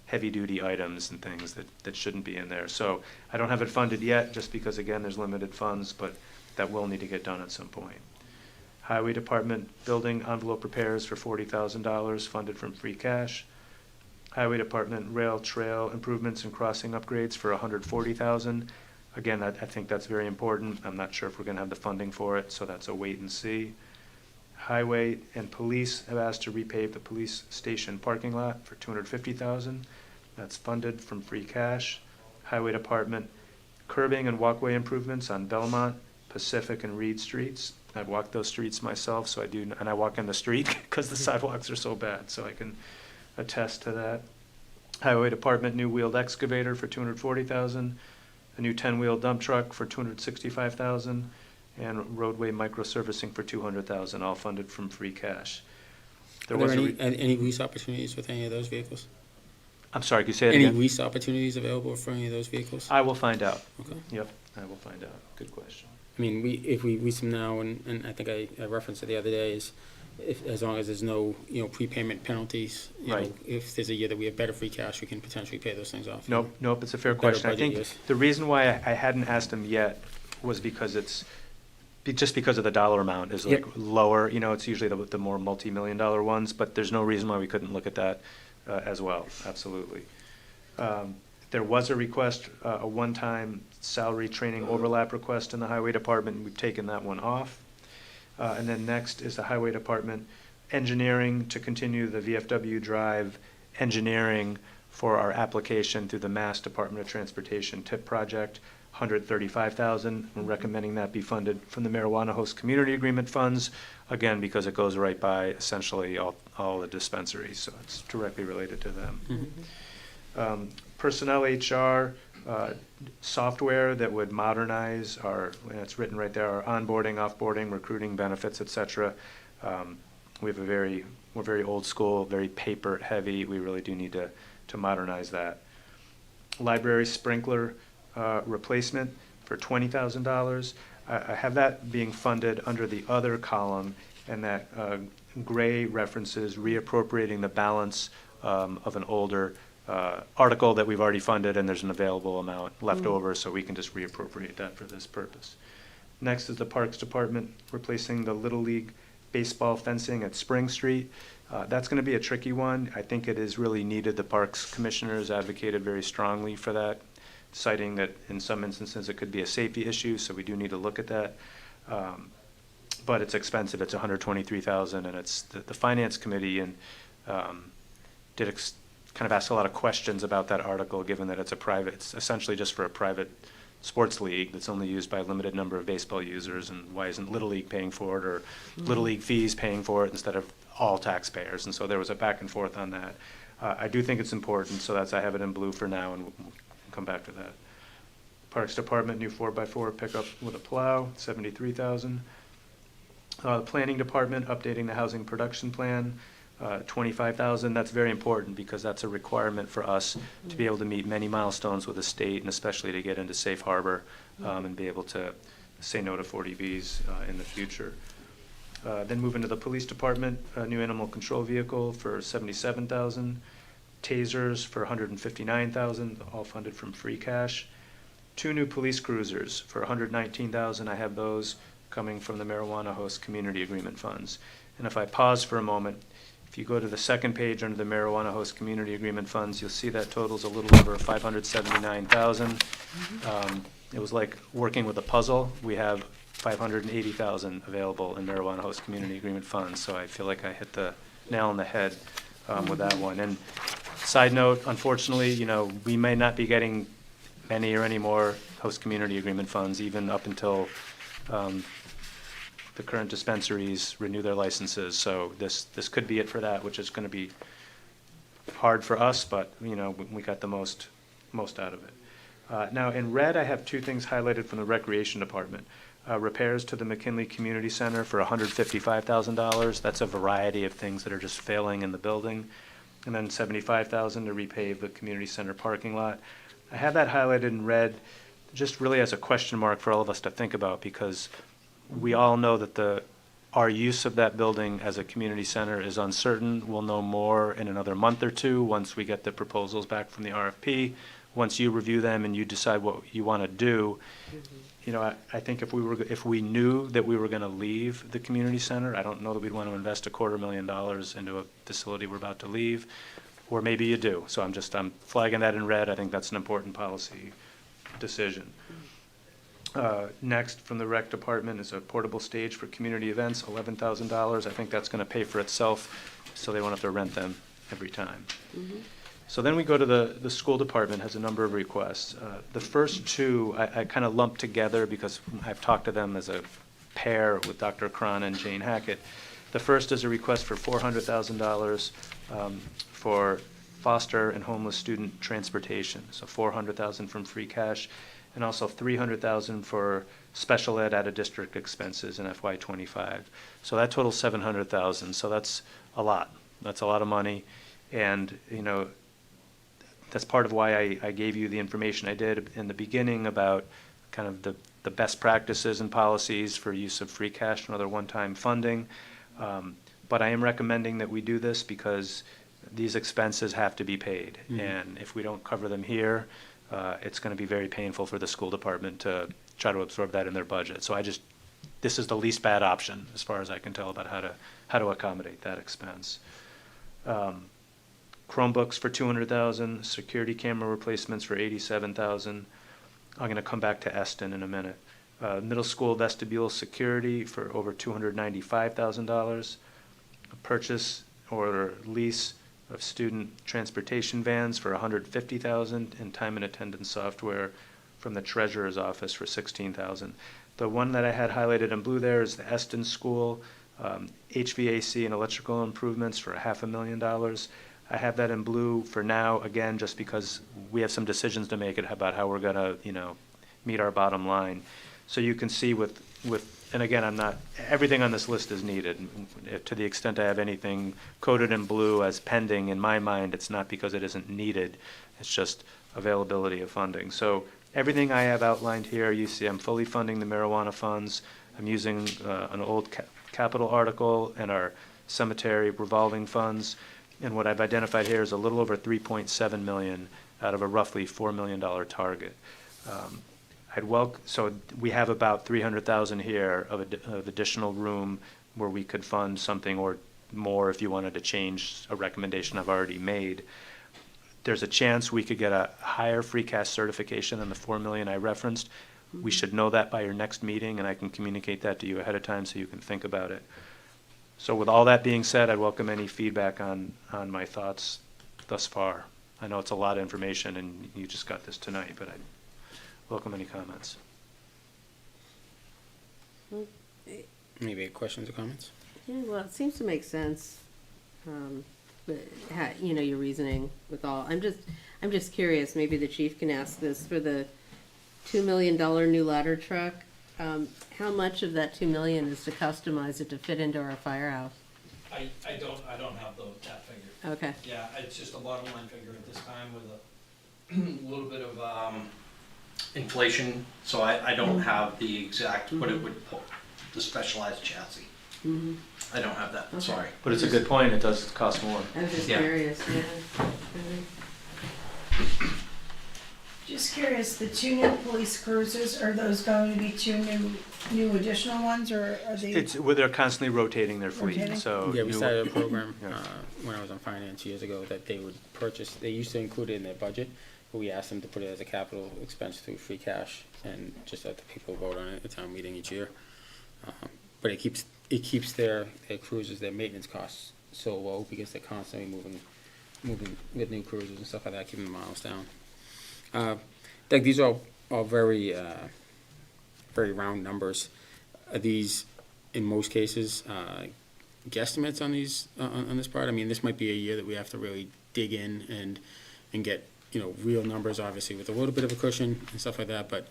heavy-duty items and things that shouldn't be in there. So I don't have it funded yet, just because, again, there's limited funds, but that will need to get done at some point. Highway Department building envelope repairs for $40,000, funded from free cash. Highway Department rail trail improvements and crossing upgrades for $140,000. Again, I think that's very important. I'm not sure if we're gonna have the funding for it, so that's a wait and see. Highway and police have asked to repave the police station parking lot for $250,000. That's funded from free cash. Highway Department curbing and walkway improvements on Belmont, Pacific, and Reed Streets. I've walked those streets myself, so and I walk in the street because the sidewalks are so bad, so I can attest to that. Highway Department new wheeled excavator for $240,000. A new 10-wheel dump truck for $265,000, and roadway microservicing for $200,000, all funded from free cash. Are there any lease opportunities with any of those vehicles? I'm sorry, can you say that Any again? lease opportunities available for any of those vehicles? I will find out. Okay. Yep, I will find out. Good question. I mean, if we lease them now, and I think I referenced it the other day, is as long as there's no, prepayment penalties, Right. if there's a year that we have better free cash, we can potentially pay those things off. Nope, it's a fair Better question. I budget think years. the reason why I hadn't asked him yet was because just because of the dollar amount is like Yep. lower. It's usually the more multi-million-dollar ones, but there's no reason why we couldn't look at that as well. Absolutely. There was a request, a one-time salary training overlap request in the Highway Department, and we've taken that one off. And then next is the Highway Department engineering to continue the VFW Drive engineering for our application through the Mass Department of Transportation TIP project, $135,000. We're recommending that be funded from the Marijuana Host Community Agreement funds, again, because it goes right by essentially all the dispensaries, so it's directly related to them. Mhm. Personnel HR software that would modernize and it's written right there, our onboarding, offboarding, recruiting, benefits, et cetera. We're very old school, very paper heavy. We really do need to modernize that. Library sprinkler replacement for $20,000. I have that being funded under the other column, and that gray references reappropriating the balance of an older article that we've already funded, and there's an available amount left over, so we can just reappropriate that for this purpose. Next is the Parks Department replacing the Little League baseball fencing at Spring Street. That's going to be a tricky one. I think it is really needed. The Parks Commissioners advocated very strongly for that, citing that in some instances it could be a safety issue, so we do need to look at that. But it's expensive. It's $123,000, and it's the Finance Committee and kind of asked a lot of questions about that article, given that it's essentially just for a private sports league that's only used by a limited number of baseball users, and why isn't Little League paying for it, or Little League fees paying for it instead of all taxpayers? And so there was a back and forth on that. I do think it's important, so I have it in blue for now, and we'll come back to that. Parks Department, new 4x4 pickup with a plow, $73,000. Planning Department, updating the housing production plan. $25,000. That's very important because that's a requirement for us to be able to meet many milestones with the state, and especially to get into safe harbor and be able to say no to 40Bs in the future. Then move into the police department, a new animal control vehicle for $77,000, tasers for $159,000, all funded from free cash. 2 new police cruisers for $119,000. I have those coming from the marijuana host community agreement funds. And if I pause for a moment, if you go to the second page under the marijuana host community agreement funds, you'll see that totals a little over $579,000. It was like working with a puzzle. We have $580,000 available in marijuana host community agreement funds, so I feel like I hit the nail on the head with that one. And side note, unfortunately, you know, we may not be getting any or any more host community agreement funds even up until the current dispensaries renew their licenses. So this could be it for that, which is going to be hard for us, but you know, we got the most out of it. Now in red, I have 2 things highlighted from the recreation department. Repairs to the McKinley Community Center for $155,000. That's a variety of things that are just failing in the building. And then $75,000 to repave the community center parking lot. I have that highlighted in red just really as a question mark for all of us to think about, because we all know that our use of that building as a community center is uncertain. We'll know more in another month or 2 once we get the proposals back from the RFP. Once you review them and you decide what you want to do, you know, I think if we knew that we were going to leave the community center, I don't know that we'd want to invest $250,000 into a facility we're about to leave, or maybe you do. So I'm flagging that in red. I think that's an important policy decision. Next from the rec department is a portable stage for community events, $11,000. I think that's going to pay for itself, so they won't have to rent them every time. So then we go to the school department, has a number of requests. The first 2 I kind of lumped together because I've talked to them as a pair with Dr. Cron and Jane Hackett. The first is a request for $400,000 for foster and homeless student transportation. So $400,000 from free cash, and also $300,000 for special ed out-of-district expenses in FY25. So that totals $700,000. So that's a lot. That's a lot of money, and you know, that's part of why I gave you the information I did in the beginning about kind of the best practices and policies for use of free cash and other one-time funding. But I am recommending that we do this because these expenses have to be paid. And if we don't cover them here, it's going to be very painful for the school department to try to absorb that in their budget. So this is the least bad option as far as I can tell about how to accommodate that expense. Chromebooks for $200,000, security camera replacements for $87,000. I'm going to come back to Eston in a minute. Middle school vestibule security for over $295,000. A purchase or lease of student transportation vans for $150,000, and time and attendance software from the treasurer's office for $16,000. The one that I had highlighted in blue there is the Eston School, HVAC and electrical improvements for $500,000. I have that in blue for now, again, just because we have some decisions to make about how we're going to, you know, meet our bottom line. So you can see with and again, everything on this list is needed. To the extent I have anything coded in blue as pending, in my mind, it's not because it isn't needed. It's just availability of funding. So everything I have outlined here, you see I'm fully funding the marijuana funds. I'm using an old capital article and our cemetery revolving funds. And what I've identified here is a little over $3.7 million out of a roughly $4 million target. So we have about $300,000 here of additional room where we could fund something or more if you wanted to change a recommendation I've already made. There's a chance we could get a higher free cash certification than the $4 million I referenced. We should know that by your next meeting, and I can communicate that to you ahead of time so you can think about it. So with all that being said, I'd welcome any feedback on my thoughts thus far. I know it's a lot of information and you just got this tonight, but I'd welcome any comments. Maybe questions or comments? Yeah, well, it seems to make sense. But you know, your reasoning with all. I'm just curious. Maybe the chief can ask this for the $2 million new ladder truck. How much of that $2 million is to customize it to fit into our firehouse? I I don't have that figure. Okay, Yeah, it's just a bottom line figure at this time with a little bit of inflation, so I don't have the exact, what it would pull, the specialized chassis. mhm. I don't have that, Okay. sorry. But it's a good point, it does cost more. I was just Yeah. curious, yeah. Mhm. Just curious, the two new police cruisers, are those going to be two new additional ones, or are they? It's, well, they're constantly rotating their fleet, Rotating? so. Yeah, we you- started a program, Yeah. when I was on finance years ago, that they would purchase, they used to include it in their budget, but we asked them to put it as a capital expense through free cash, and just let the people vote on it at the town meeting each year. But it keeps their cruisers, their maintenance costs so low, because they're constantly moving with new cruisers and stuff like that, keeping the miles down. Doug, these are all very, very round numbers. Are these, in most cases, guesstimates on these, on this part? I mean, this might be a year that we have to really dig in and get, real numbers, obviously, with a little bit of a cushion and stuff like that, but,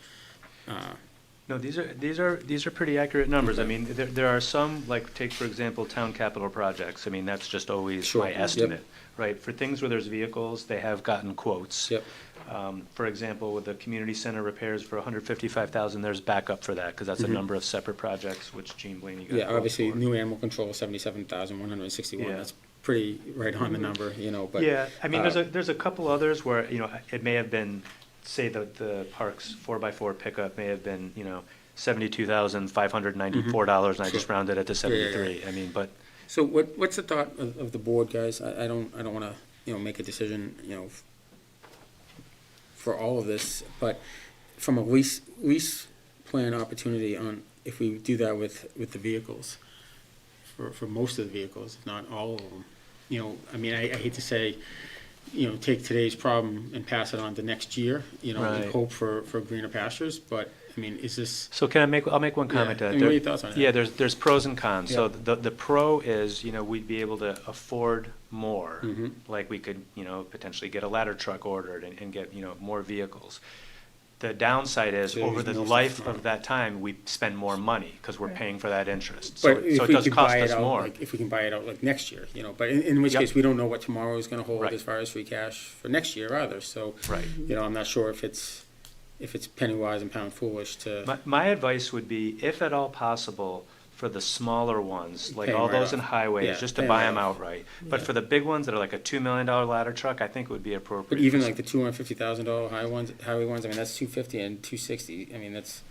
No, these are pretty accurate numbers. I mean, there are some, like, take, for example, town capital projects. I mean, that's just always Sure, my yep. estimate, right? For things where there's vehicles, they have gotten quotes. yep. For example, with the community center repairs for $155,000, there's backup for that, because that's a Mhm. number of separate projects, which Gene Blaney got. Yeah, quotes obviously, for. new animal control, 77,161, Yeah. that's pretty right on the number, but. Yeah, I mean, uh, there's a couple others where, it may have been, say, the park's 4x4 pickup may have been, $72,594, and I just Sure. rounded it to Yeah, yeah, yeah. 73. I mean, but, So what's the thought of the board, guys? I don't wanna, make a decision, for all of this, but from a lease plan opportunity on, if we do that with the vehicles, for most of the vehicles, if not all of them, I mean, I hate to say, take today's problem and pass it on to next year, and Right. hope for greener pastures, but, I mean, is this? so I'll make one comment to Yeah, that. I mean, what are your thoughts on that? Yeah, there's pros and cons. So Yeah. the pro is, we'd be able to afford more. Mhm. Like we could, potentially get a ladder truck ordered and get, more vehicles. The downside is, So over there's the no life stuff, of that time, we spend more money, because we're Right. paying for that interest. So But it if we does could cost buy it us out, more. like, if we can buy it out like next year, but in which Yep. case, we don't know what tomorrow is gonna hold Right. as far as free cash for next year either, so, Right. I'm not sure if it's penny wise and pound foolish to, My advice would be, if at all possible, for the smaller ones, like Pay 'em all right those in off. highways, Yeah, just pay to 'em buy right them off. outright. But Yeah. for the big ones that are like a $2 million ladder truck, I think it would be appropriate. but even like the $250,000 highway ones, I mean, that's $250 and $260, I mean, that's,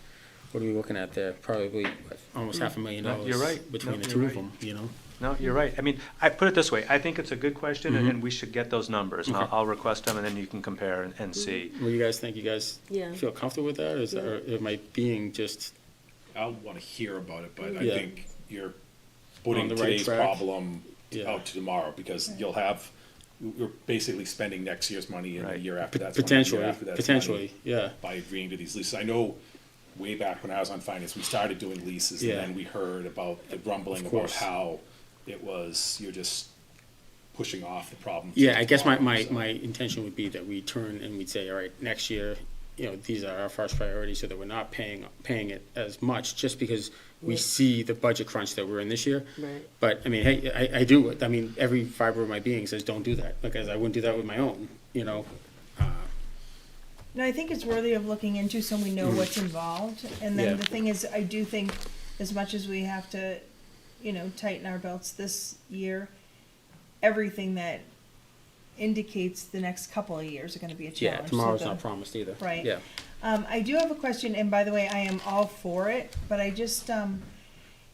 what are we looking at there? Probably, almost $500,000 You're right. between No, the you're two right. of them, No, you're right. I mean, I put it this way, I think it's a good question, Mhm. and we should get those numbers. And Okay. I'll request them, and then you can compare and see. What do you guys think? You guys Yeah. feel comfortable with that, or am I being just, I'll want to hear about it, but I Yeah. think you're On putting the right today's track. problem Yeah. out to tomorrow, because you're basically spending next year's money and the Right. year after that's money, and the potentially, year after that's potentially, money yeah. by agreeing to these leases. I know way back when I was on finance, we started doing leases, and Yeah. then we heard about the rumbling Of about course. how it was, you're just pushing off the problem. Yeah, till I guess tomorrow, so. my intention would be that we turn and we'd say, all right, next year, these are our first priorities, so that we're not paying it as much, just because we see the budget crunch that we're in this year. Right. But, I mean, hey, I do it, I mean, every fiber of my being says, don't do that, because I wouldn't do that with my own, No, I think it's worthy of looking into so we know what's involved. And Yeah. then the thing is, I do think as much as we have to, tighten our belts this year, everything that indicates the next couple of years are gonna be a challenge. Yeah, So tomorrow's the- not promised either. Right. Yeah. I do have a question, and by the way, I am all for it, but I just,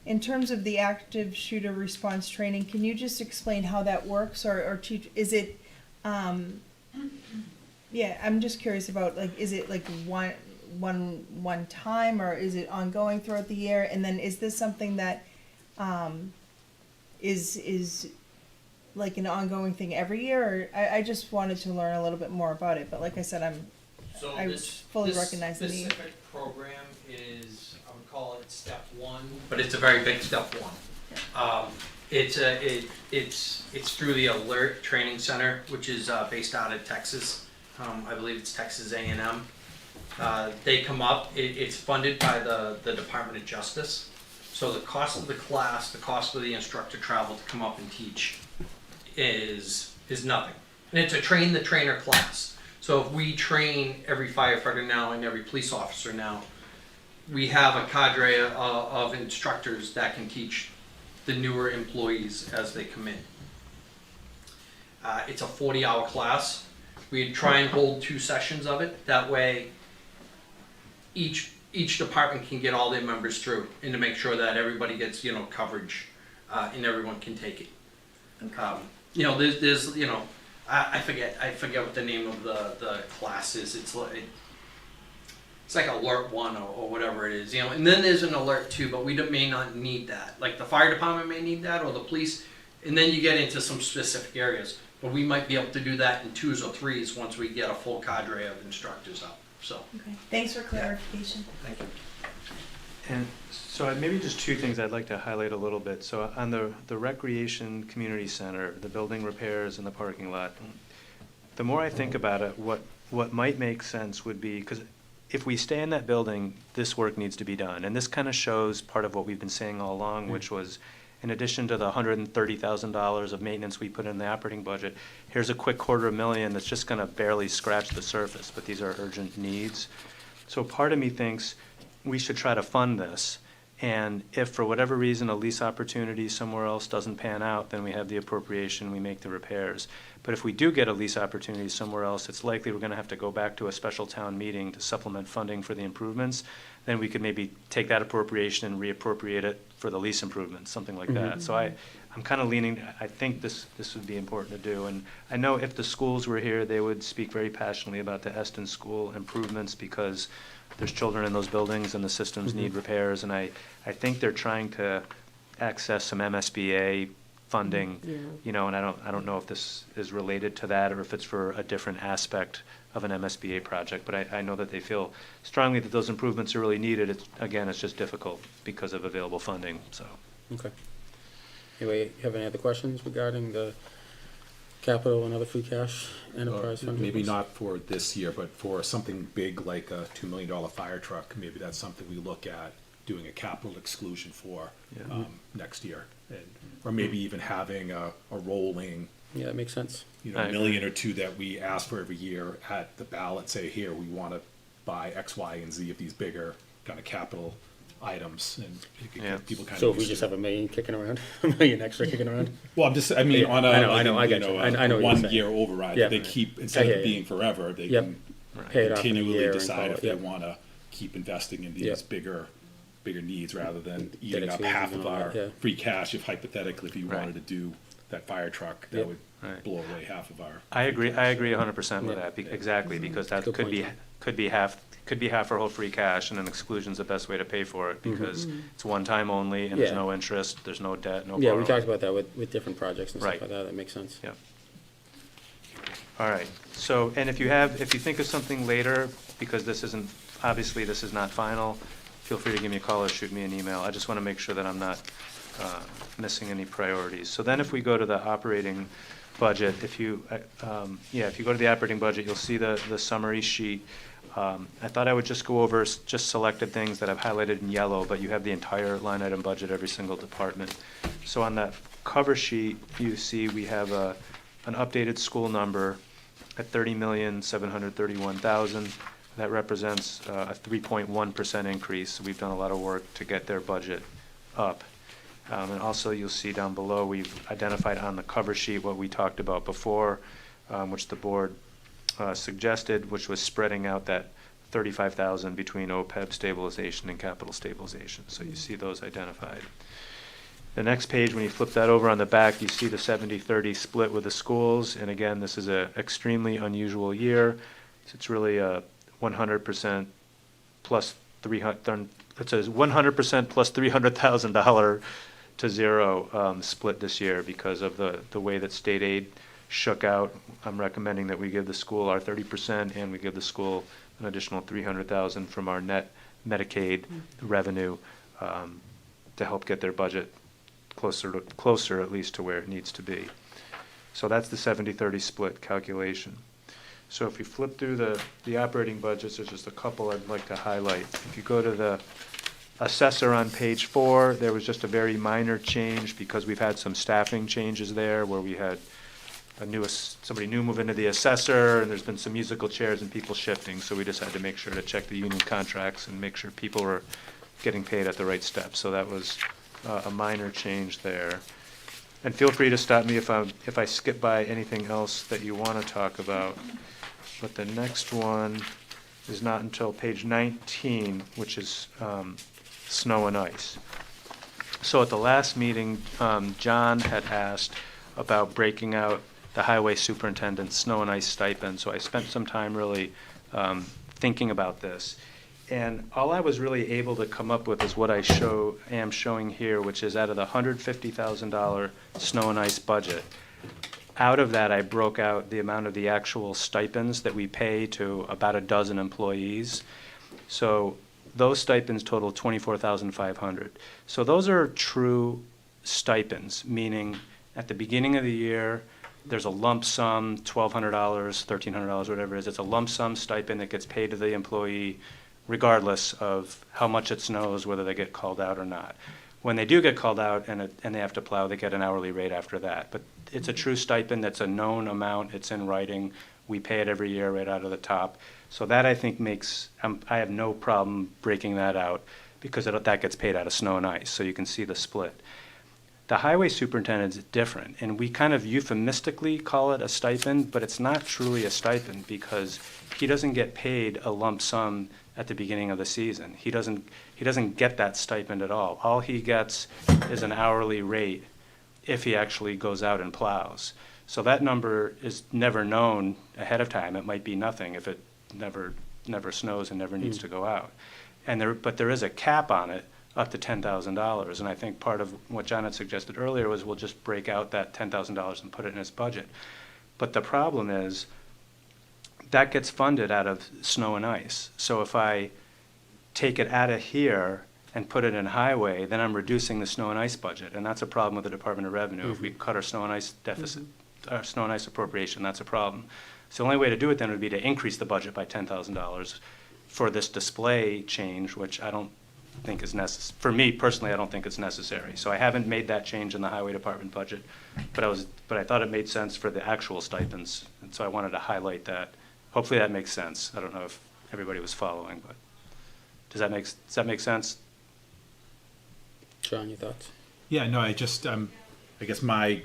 in terms of the active shooter response training, can you just explain how that works, or teach, is it, yeah, I'm just curious about, like, is it like one time, or is it ongoing throughout the year? And then is this something that, is like an ongoing thing every year, or, I just wanted to learn a little bit more about it, but like I said, So I this, fully this recognize the need. specific program is, I would call it step one, but it's a very big step one. It's through the Alert Training Center, which is based out of Texas. I believe it's Texas A&M. They come up. It's funded by the Department of Justice. So the cost of the class, the cost of the instructor travel to come up and teach is nothing. And it's a train the trainer class. So if we train every firefighter now and every police officer now, we have a cadre of instructors that can teach the newer employees as they come in. It's a 40-hour class. We try and hold 2 sessions of it. That way, each department can get all their members through, and to make sure that everybody gets, coverage, and everyone can take it. There's I forget what the name of the class is. It's like alert 1 or whatever it is, and then there's an alert 2, but we may not need that. Like the fire department may need that, or the police, and then you get into some specific areas. But we might be able to do that in 2s or 3s once we get a full cadre of instructors out. So, Okay, thanks for clarification. thank you. And so maybe just 2 things I'd like to highlight a little bit. So on the recreation community center, the building repairs and the parking lot, the more I think about it, what might make sense would be, because if we stay in that building, this work needs to be done. And this kind of shows part of what we've been saying all along, which was, in addition to the $130,000 of maintenance we put in the operating budget, here's a quick $250,000 that's just gonna barely scratch the surface, but these are urgent needs. So part of me thinks we should try to fund this. And if for whatever reason a lease opportunity somewhere else doesn't pan out, then we have the appropriation, we make the repairs. But if we do get a lease opportunity somewhere else, it's likely we're gonna have to go back to a special town meeting to supplement funding for the improvements. Then we could maybe take that appropriation and reappropriate it for the lease improvements, something like that. So I'm kind of leaning, I think this would be important to do. And I know if the schools were here, they would speak very passionately about the Eston School improvements, because there's children in those buildings and the systems need repairs. And I think they're trying to access some MSBA funding, and I don't know if this is related to that or if it's for a different aspect of an MSBA project, but I know that they feel strongly that those improvements are really needed. It's just difficult because of available funding, so. Okay. Anyway, you have any other questions regarding the capital and other free cash enterprise fund? Maybe not for this year, but for something big like a $2 million fire truck, maybe that's something we look at doing a capital exclusion for next year. Or maybe even having a rolling, Yeah, that makes sense. $1 million or $2 million that we ask for every year at the ballot, say, here, we want to buy X, Y, and Z of these bigger kind of capital items, and people kind of. So if we just have $1 million kicking around, $1 million extra kicking around? Well, on a, I know, I get you. I know what you're saying. 1-year override, Yeah. they keep, instead I of hear it you. being forever, they Yep. can Pay it off in a continually year and decide call if it, they yep. want to keep investing in these Yep. bigger needs, rather than eating up exclusions half and of all our that, yeah. free cash. If hypothetically, if you Right. wanted to do that fire truck, that Yep. would Right. blow away half of our. I agree 100% with Yeah. that, exactly, because that Good could point. be half our whole free cash, and an exclusion's the best way to pay for it, because it's one time only, and there's Yeah. no interest, there's no debt, no Yeah, borrowing. we talked about that with different projects and stuff Right. like that. That makes sense. Yep. All right, so, and if you think of something later, because this is not final, feel free to give me a call or shoot me an email. I just want to make sure that I'm not missing any priorities. So then if we go to the operating budget, if you go to the operating budget, you'll see the summary sheet. I thought I would just go over just selected things that I've highlighted in yellow, but you have the entire line item budget, every single department. So on that cover sheet, you see we have an updated school number at $30,731,000. That represents a 3.1% increase. So we've done a lot of work to get their budget up. And also you'll see down below, we've identified on the cover sheet what we talked about before, which the board suggested, which was spreading out that $35,000 between OPEB stabilization and capital stabilization. So you see those identified. The next page, when you flip that over on the back, you see the 70-30 split with the schools. And again, this is an extremely unusual year. So it's really a 100% plus 300. It's a 100% plus $300,000 to zero split this year because of the way that state aid shook out. I'm recommending that we give the school our 30%, and we give the school an additional $300,000 from our net Medicaid revenue to help get their budget closer at least to where it needs to be. So that's the 70-30 split calculation. So if you flip through the operating budgets, there's just a couple I'd like to highlight. If you go to the Assessor on page 4, there was just a very minor change because we've had some staffing changes there where we had somebody new move into the assessor, and there's been some musical chairs and people shifting, so we just had to make sure to check the union contracts and make sure people were getting paid at the right step. So that was a minor change there. And feel free to stop me if I skip by anything else that you want to talk about. But the next one is not until page 19, which is snow and ice. So at the last meeting, John had asked about breaking out the highway superintendent's snow and ice stipend. So I spent some time really thinking about this. And all I was really able to come up with is what I am showing here, which is out of the $150,000 snow and ice budget. Out of that, I broke out the amount of the actual stipends that we pay to about a dozen employees. So those stipends total $24,500. So those are true stipends, meaning at the beginning of the year, there's a lump sum, $1,200, $1,300, whatever it is. It's a lump sum stipend that gets paid to the employee regardless of how much it snows, whether they get called out or not. When they do get called out and they have to plow, they get an hourly rate after that. But it's a true stipend. That's a known amount. It's in writing. We pay it every year right out of the top. So that, I think, makes, I have no problem breaking that out because that gets paid out of snow and ice, so you can see the split. The highway superintendent is different, and we kind of euphemistically call it a stipend, but it's not truly a stipend because he doesn't get paid a lump sum at the beginning of the season. He doesn't get that stipend at all. All he gets is an hourly rate if he actually goes out and plows. So that number is never known ahead of time. It might be nothing if it never snows and never needs to go out. But there is a cap on it up to $10,000. And I think part of what John had suggested earlier was we'll just break out that $10,000 and put it in his budget. But the problem is that gets funded out of snow and ice. So if I take it out of here and put it in highway, then I'm reducing the snow and ice budget. And that's a problem with the Department of Revenue. If we cut our snow and ice deficit, our snow and ice appropriation, that's a problem. So the only way to do it then would be to increase the budget by $10,000 for this display change, which I don't think is necessary. For me personally, I don't think it's necessary. So I haven't made that change in the highway department budget, but I thought it made sense for the actual stipends, and so I wanted to highlight that. Hopefully that makes sense. I don't know if everybody was following, but does that make sense? John, your thoughts? Yeah, no, I guess my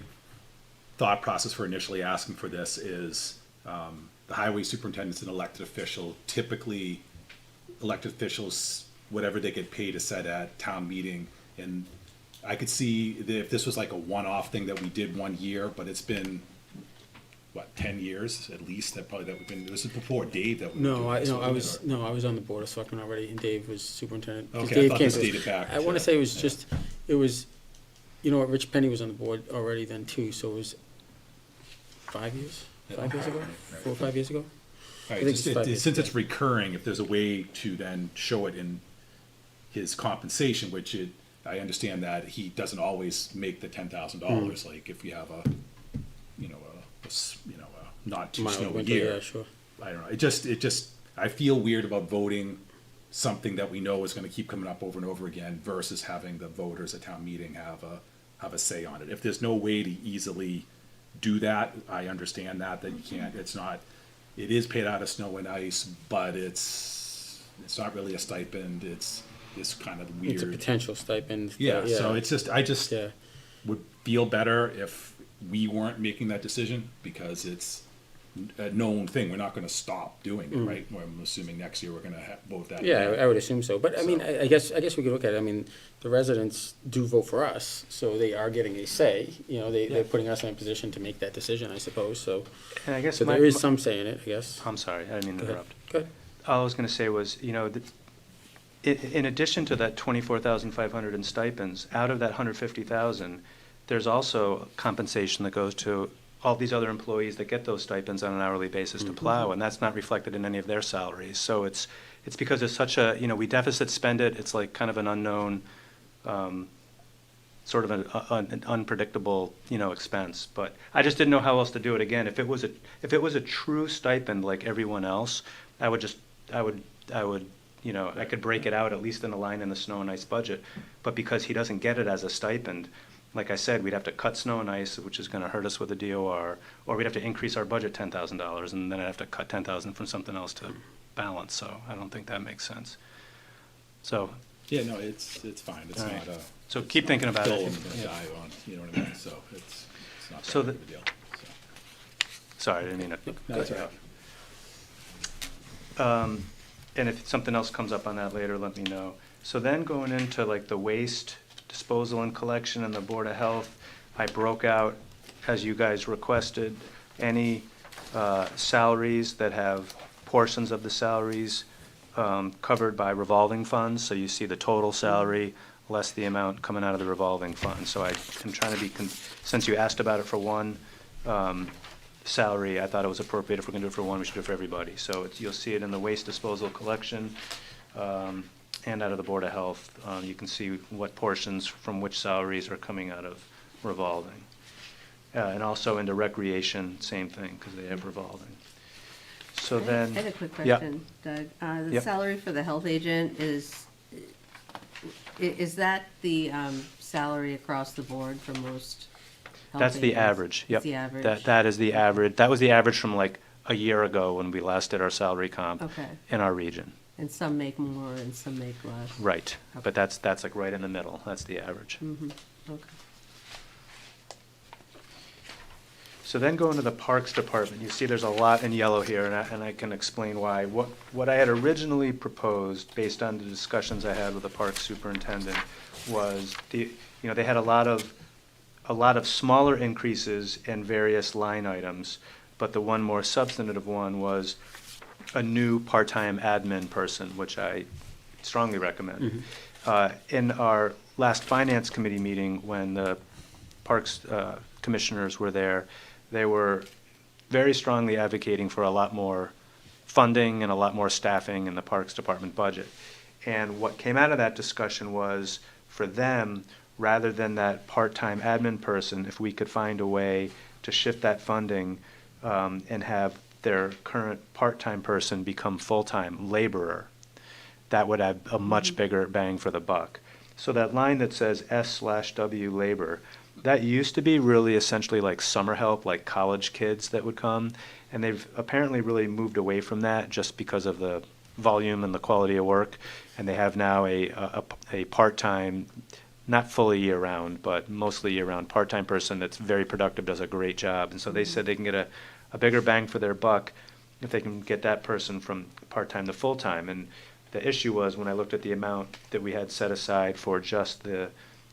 thought process for initially asking for this is the highway superintendent's an elected official. Typically, elected officials, whatever they get paid is set at town meeting. And I could see that if this was like a one-off thing that we did one year, but it's been, 10 years at least that we've been, this is before Dave that we were doing this, I was on the board of selectmen already, and Dave was superintendent. 'Cause Okay, Dave I thought came this to us. dated back. I want to say it was, you know what, Rich Penny was on the board already then too, so it was 5 years? 5 years ago? 4 or 5 years ago? All I right, think it's 5 years, since it's recurring, if there's a way to then show it in his compensation, which I understand that he doesn't always make the $10,000. Like if you have a not too Mild snowy winter, year. yeah, sure. I don't know. It just I feel weird about voting something that we know is going to keep coming up over and over again versus having the voters at town meeting have a say on it. If there's no way to easily do that, I understand that you can't. It is paid out of snow and ice, but it's not really a stipend. It's kind of weird. It's a potential stipend. Yeah, so it's I just Yeah. would feel better if we weren't making that decision because it's a known thing. We're not going to stop doing it, right? I'm assuming next year we're going to vote that. Yeah, down. I would assume so. But I mean, So- I guess we could look at it. I mean, the residents do vote for us, so they are getting a say. You know, they're putting us in a position to make that decision, I suppose. So, And I guess so there is some say in it, I guess. I'm sorry, I didn't mean to Go ahead. interrupt. Go ahead. All I was going to say was, in addition to that $24,500 in stipends, out of that $150,000, there's also compensation that goes to all these other employees that get those stipends on an hourly basis to plow, and that's not reflected in any of their salaries. So it's because it's such a, we deficit spend it. It's like kind of an unknown, sort of an unpredictable, expense. But I just didn't know how else to do it. Again, if it was a true stipend like everyone else, I would you know, I could break it out at least in a line in the snow and ice budget. But because he doesn't get it as a stipend, like I said, we'd have to cut snow and ice, which is gonna hurt us with the DOR, or we'd have to increase our budget $10,000, and then I'd have to cut 10,000 from something else to balance, so I don't think that makes sense. So, Yeah, no, it's fine. It's All not right. a. So keep thinking about it. Bill I'm gonna Yeah. die on, you know what I mean? So it's not So that big of a deal, so. sorry, I didn't mean to No, cut that's you all off. And if something else comes up on that later, let me know. So then going into like the waste disposal and collection and the Board of Health, I broke out, as you guys requested, any salaries that have portions of the salaries covered by revolving funds. So you see the total salary less the amount coming out of the revolving fund. So I am trying to be, since you asked about it for one salary, I thought it was appropriate. If we're gonna do it for one, we should do it for everybody. So you'll see it in the waste disposal collection and out of the Board of Health. You can see what portions from which salaries are coming out of revolving. And also into recreation, same thing, because they have revolving. So then. I had a quick Yeah. question, Doug. The Yep. salary for the health agent is that the salary across the board for most health That's the agents? average, yep. It's the average? That is the average. That was the average from like a year ago when we last did our salary comp Okay. in our region. And some make more and some make less? Right, but that's like right in the middle. That's the average. Mm-hmm, okay. So then going to the Parks Department, you see there's a lot in yellow here, and I can explain why. What I had originally proposed, based on the discussions I had with the Parks Superintendent, was they had a lot of smaller increases in various line items, but the one more substantive one was a new part-time admin person, which I strongly recommend. In our last Finance Committee meeting, when the Parks commissioners were there, they were very strongly advocating for a lot more funding and a lot more staffing in the Parks Department budget. And what came out of that discussion was, for them, rather than that part-time admin person, if we could find a way to shift that funding and have their current part-time person become full-time laborer, that would have a much bigger bang for the buck. So that line that says S/W labor, that used to be really essentially like summer help, like college kids that would come, and they've apparently really moved away from that just because of the volume and the quality of work, and they have now a part-time, not fully year-round, but mostly year-round part-time person that's very productive, does a great job, and so they said they can get a bigger bang for their buck if they can get that person from part-time to full-time. And the issue was, when I looked at the amount that we had set aside for just the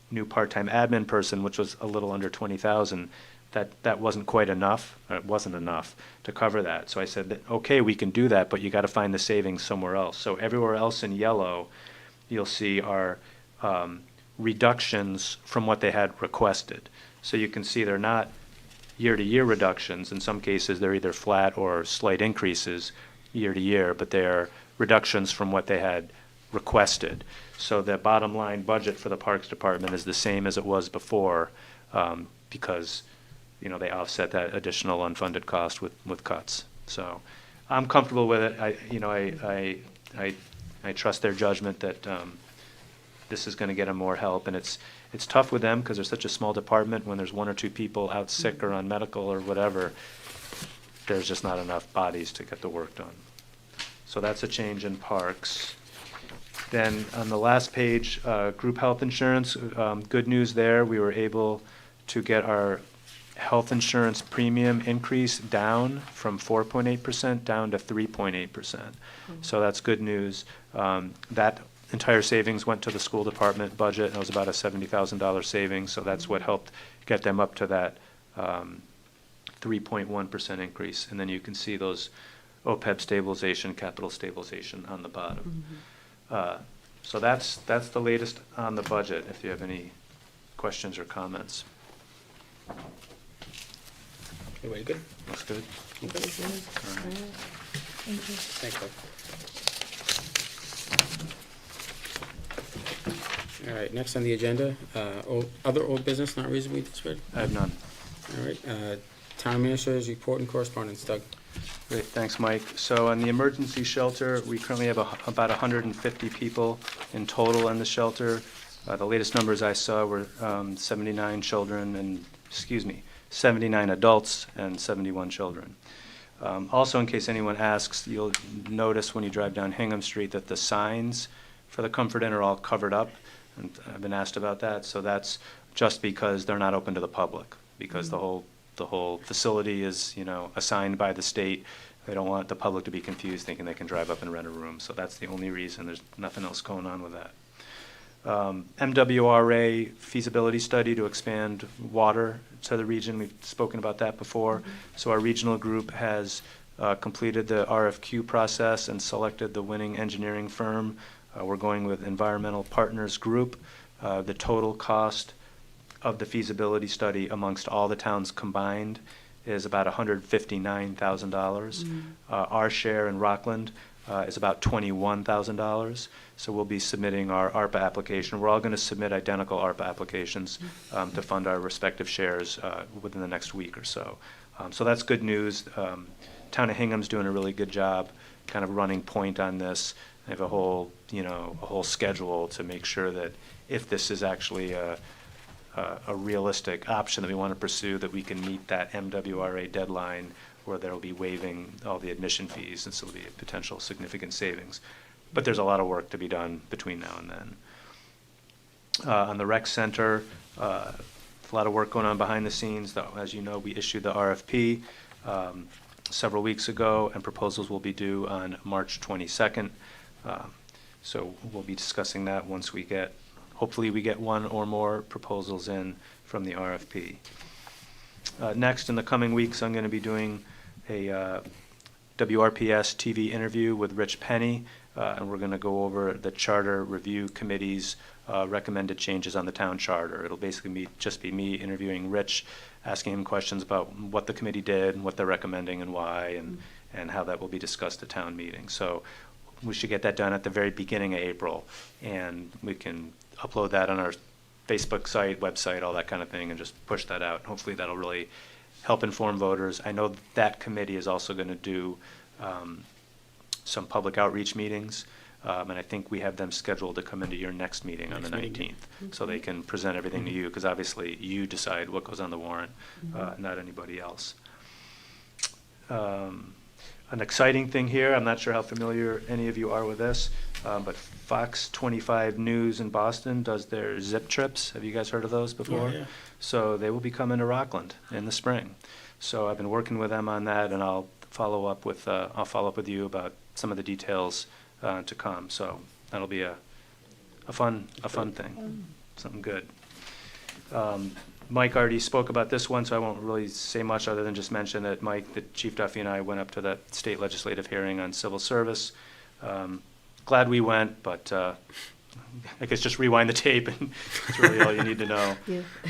new part-time admin person, which was a little under 20,000, that wasn't quite enough, or it wasn't enough to cover that. So I said, that, okay, we can do that, but you gotta find the savings somewhere else. So everywhere else in yellow, you'll see are reductions from what they had requested. So you can see they're not year-to-year reductions. In some cases, they're either flat or slight increases year-to-year, but they're reductions from what they had requested. So the bottom line budget for the Parks Department is the same as it was before, because, they offset that additional unfunded cost with cuts. So I'm comfortable with it. I trust their judgment that this is gonna get them more help, and it's tough with them because they're such a small department. When there's one or two people out sick or on medical or whatever, there's just not enough bodies to get the work done. So that's a change in Parks. Then on the last page, group health insurance, good news there. We were able to get our health insurance premium increase down from 4.8% down to 3.8%. So that's good news. That entire savings went to the school department budget. It was about a $70,000 savings, so that's what helped get them up to that 3.1% increase. And then you can see those OPEB stabilization, capital stabilization on the bottom. So that's the latest on the budget, if you have any questions or comments. Everybody good? Looks good? Okay. Thank you. Thanks, Doug. All right, next on the agenda, other old business not reasonably anticipated. I have none. All right, Town Administrator's Report and Correspondence. Doug? Great, thanks, Mike. So on the emergency shelter, we currently have about 150 people in total in the shelter. The latest numbers I saw were 79 children and, 79 adults and 71 children. Also, in case anyone asks, you'll notice when you drive down Hingham Street that the signs for the Comfort Inn are all covered up, and I've been asked about that. So that's just because they're not open to the public, because the whole facility is, assigned by the state. They don't want the public to be confused thinking they can drive up and rent a room. So that's the only reason. There's nothing else going on with that. MWRA feasibility study to expand water to the region. We've spoken about that before. So our regional group has completed the RFQ process and selected the winning engineering firm. We're going with Environmental Partners Group. The total cost of the feasibility study amongst all the towns combined is about $159,000. Our share in Rockland is about $21,000. So we'll be submitting our ARPA application. We're all going to submit identical ARPA applications to fund our respective shares within the next week or so. So that's good news. Town of Hingham's doing a really good job kind of running point on this. They have a whole schedule to make sure that if this is actually a realistic option that we want to pursue, that we can meet that MWRA deadline where they'll be waiving all the admission fees, and so there'll be a potential significant savings. But there's a lot of work to be done between now and then. On the rec center, a lot of work going on behind the scenes. Though, as you know, we issued the RFP several weeks ago, and proposals will be due on March 22nd. So we'll be discussing that once hopefully we get one or more proposals in from the RFP. Next, in the coming weeks, I'm going to be doing a WRPS TV interview with Rich Penny, and we're going to go over the Charter Review Committee's recommended changes on the town charter. It'll basically just be me interviewing Rich, asking him questions about what the committee did and what they're recommending and why, and how that will be discussed at town meeting. So we should get that done at the very beginning of April, and we can upload that on our Facebook site, website, all that kind of thing, and just push that out. Hopefully that'll really help inform voters. I know that committee is also going to do some public outreach meetings, and I think we have them scheduled to come into your next meeting on the 19th, so they can present everything to you, because obviously you decide what goes on the warrant, not anybody else. An exciting thing here, I'm not sure how familiar any of you are with this, but Fox 25 News in Boston does their zip trips. Have you guys heard of those before? Yeah. So they will be coming to Rockland in the spring. So I've been working with them on that, and I'll follow up with you about some of the details to come. So that'll be a fun thing, something good. Mike already spoke about this one, so I won't really say much other than just mention that Mike, the Chief Duffy, and I went up to that state legislative hearing on civil service. Glad we went, but I guess just rewind the tape, and that's really all you need to know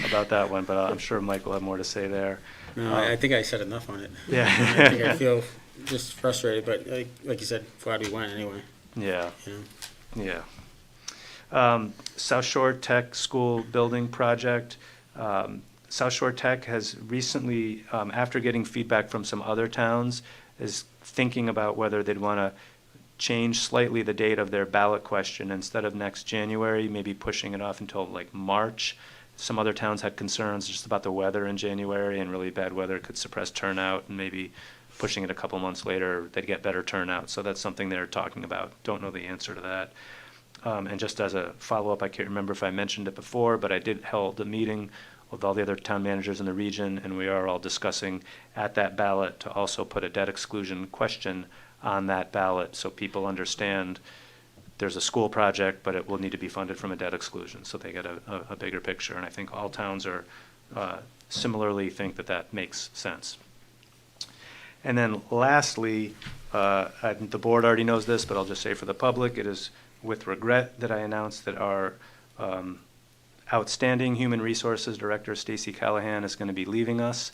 about that one. But I'm sure Mike will have more to say there. No, I think I said enough on it. Yeah. I think I feel just frustrated, but like you said, glad we went anyway. Yeah. You know? Yeah. South Shore Tech School Building Project. South Shore Tech has recently, after getting feedback from some other towns, is thinking about whether they'd want to change slightly the date of their ballot question. Instead of next January, maybe pushing it off until like March. Some other towns had concerns just about the weather in January, and really bad weather could suppress turnout, and maybe pushing it a couple months later, they'd get better turnout. So that's something they're talking about. Don't know the answer to that. And just as a follow-up, I can't remember if I mentioned it before, but I did hold a meeting with all the other town managers in the region, and we are all discussing at that ballot to also put a debt exclusion question on that ballot, so people understand there's a school project, but it will need to be funded from a debt exclusion, so they get a bigger picture. And I think all towns are similarly think that makes sense. And then lastly, the board already knows this, but I'll just say for the public, it is with regret that I announced that our outstanding Human Resources Director, Stacy Callahan, is going to be leaving us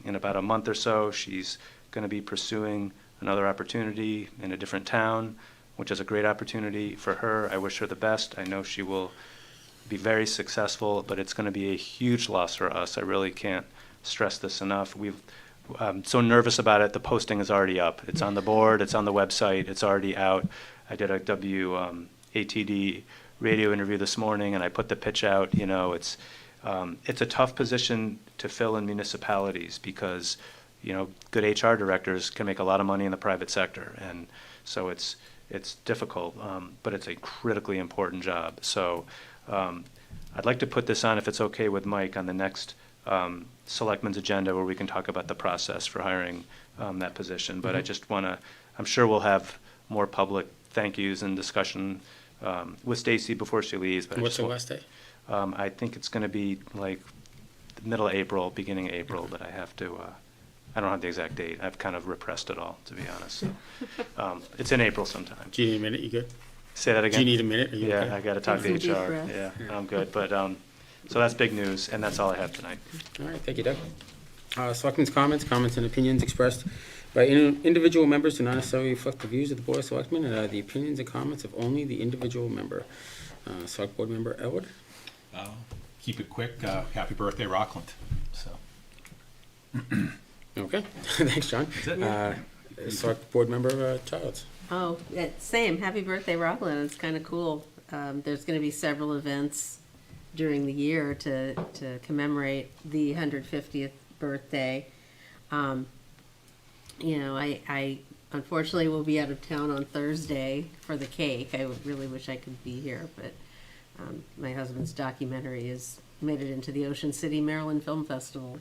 in about a month or so. She's going to be pursuing another opportunity in a different town, which is a great opportunity for her. I wish her the best. I know she will be very successful, but it's going to be a huge loss for us. I really can't stress this enough. I'm so nervous about it. The posting is already up. It's on the board. It's on the website. It's already out. I did a WATD radio interview this morning, and I put the pitch out. You know, it's a tough position to fill in municipalities because, you know, good HR directors can make a lot of money in the private sector, and so it's difficult, but it's a critically important job. So I'd like to put this on, if it's okay with Mike, on the next selectmen's agenda where we can talk about the process for hiring that position. But I just want to, I'm sure we'll have more public thank yous and discussion with Stacy before she leaves. But What's the last day? I think it's going to be like the middle of April, beginning of April, but I have to, I don't have the exact date. I've kind of repressed it all, to be honest. So, it's in April sometime. Do you need a minute? You good? Say that Do again? you need a minute? Are you Yeah, okay? I got to talk to Take some deep HR. breaths. Yeah, I'm good. But, so that's big news, and that's all I have tonight. All right, thank you, Doug. Selectmen's comments and opinions expressed by individual members do not necessarily reflect the views of the Board of Selectmen and are the opinions and comments of only the individual member. Select Board Member Elwood? Keep it quick. Happy birthday, Rockland. So. Okay, thanks, John. Select Board Member Childs? Oh, same. Happy birthday, Rockland. It's kind of cool. There's going to be several events during the year to commemorate the 150th birthday. You know, I unfortunately will be out of town on Thursday for the cake. I would really wish I could be here, but my husband's documentary has made it into the Ocean City, Maryland Film Festival.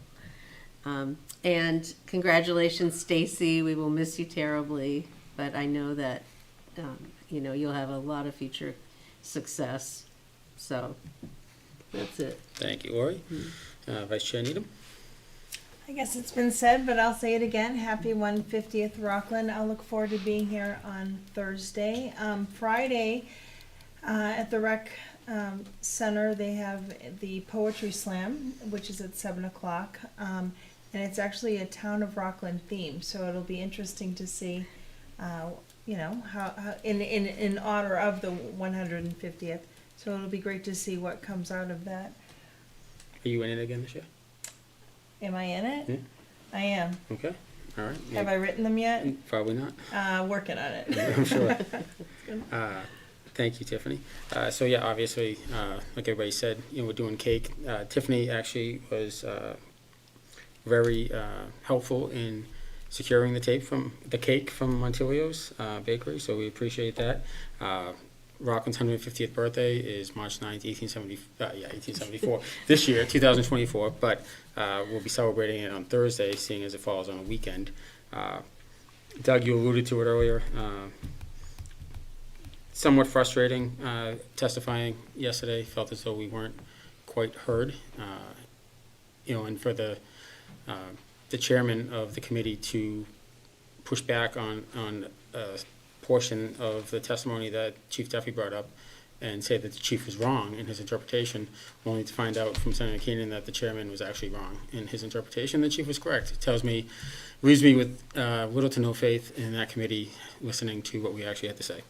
And congratulations, Stacy. We will miss you terribly, but I know that, you know, you'll have a lot of future success. So that's it. Thank you, Lori. Vice Chair Needham? I guess it's been said, but I'll say it again. Happy 150th Rockland. I'll look forward to being here on Thursday. Friday, at the Rec Center, they have the Poetry Slam, which is at 7 o'clock. And it's actually a Town of Rockland theme, so it'll be interesting to see, you know, how in honor of the 150th. So it'll be great to see what comes out of that. Are you in it again this year? Am I in it? Yeah. I am. Okay, all right. Have I written them yet? Probably not. Working on it. I'm sure. Thank you, Tiffany. So yeah, obviously, like everybody said, you know, we're doing cake. Tiffany actually was very helpful in securing the cake from Montilio's Bakery, so we appreciate that. Rockland's 150th birthday is March 9th, 1874. This year, 2024, but we'll be celebrating it on Thursday, seeing as it falls on a weekend. Doug, you alluded to it earlier. Somewhat frustrating testifying yesterday. Felt as though we weren't quite heard. You know, and for the chairman of the committee to push back on a portion of the testimony that Chief Duffy brought up and say that the chief was wrong in his interpretation, only to find out from Senator Keenan that the chairman was actually wrong in his interpretation. The chief was correct. It leaves me with little to no faith in that committee listening to what we actually had to say.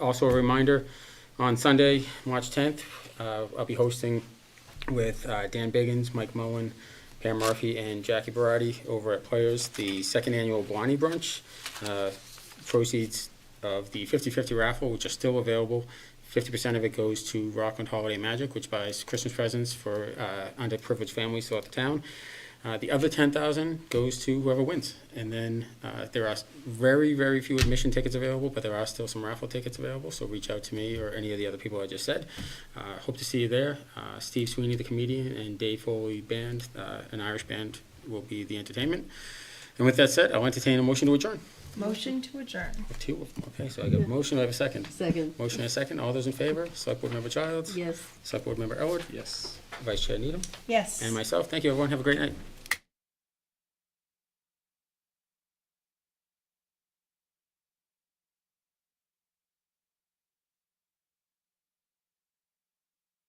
Also a reminder, on Sunday, March 10th, I'll be hosting with Dan Biggins, Mike Mullen, Pam Murphy, and Jackie Barati over at Players, the second annual Blondie Brunch. Proceeds of the 50-50 raffle, which are still available, 50% of it goes to Rockland Holiday Magic, which buys Christmas presents for underprivileged families throughout the town. The other 10,000 goes to whoever wins. And then there are very, very few admission tickets available, but there are still some raffle tickets available. So reach out to me or any of the other people I just said. Hope to see you there. Steve Sweeney, the comedian, and Dave Foley Band, an Irish band, will be the entertainment. And with that said, I'll entertain a motion to adjourn. Motion to adjourn. Two of them. Okay, so I got a motion. I have a second. Second. Motion and a second. All those in favor? Select Board Member Childs. Yes. Select Board Member Elwood. Yes. Vice Chair Needham. Yes. And myself. Thank you, everyone. Have a great night.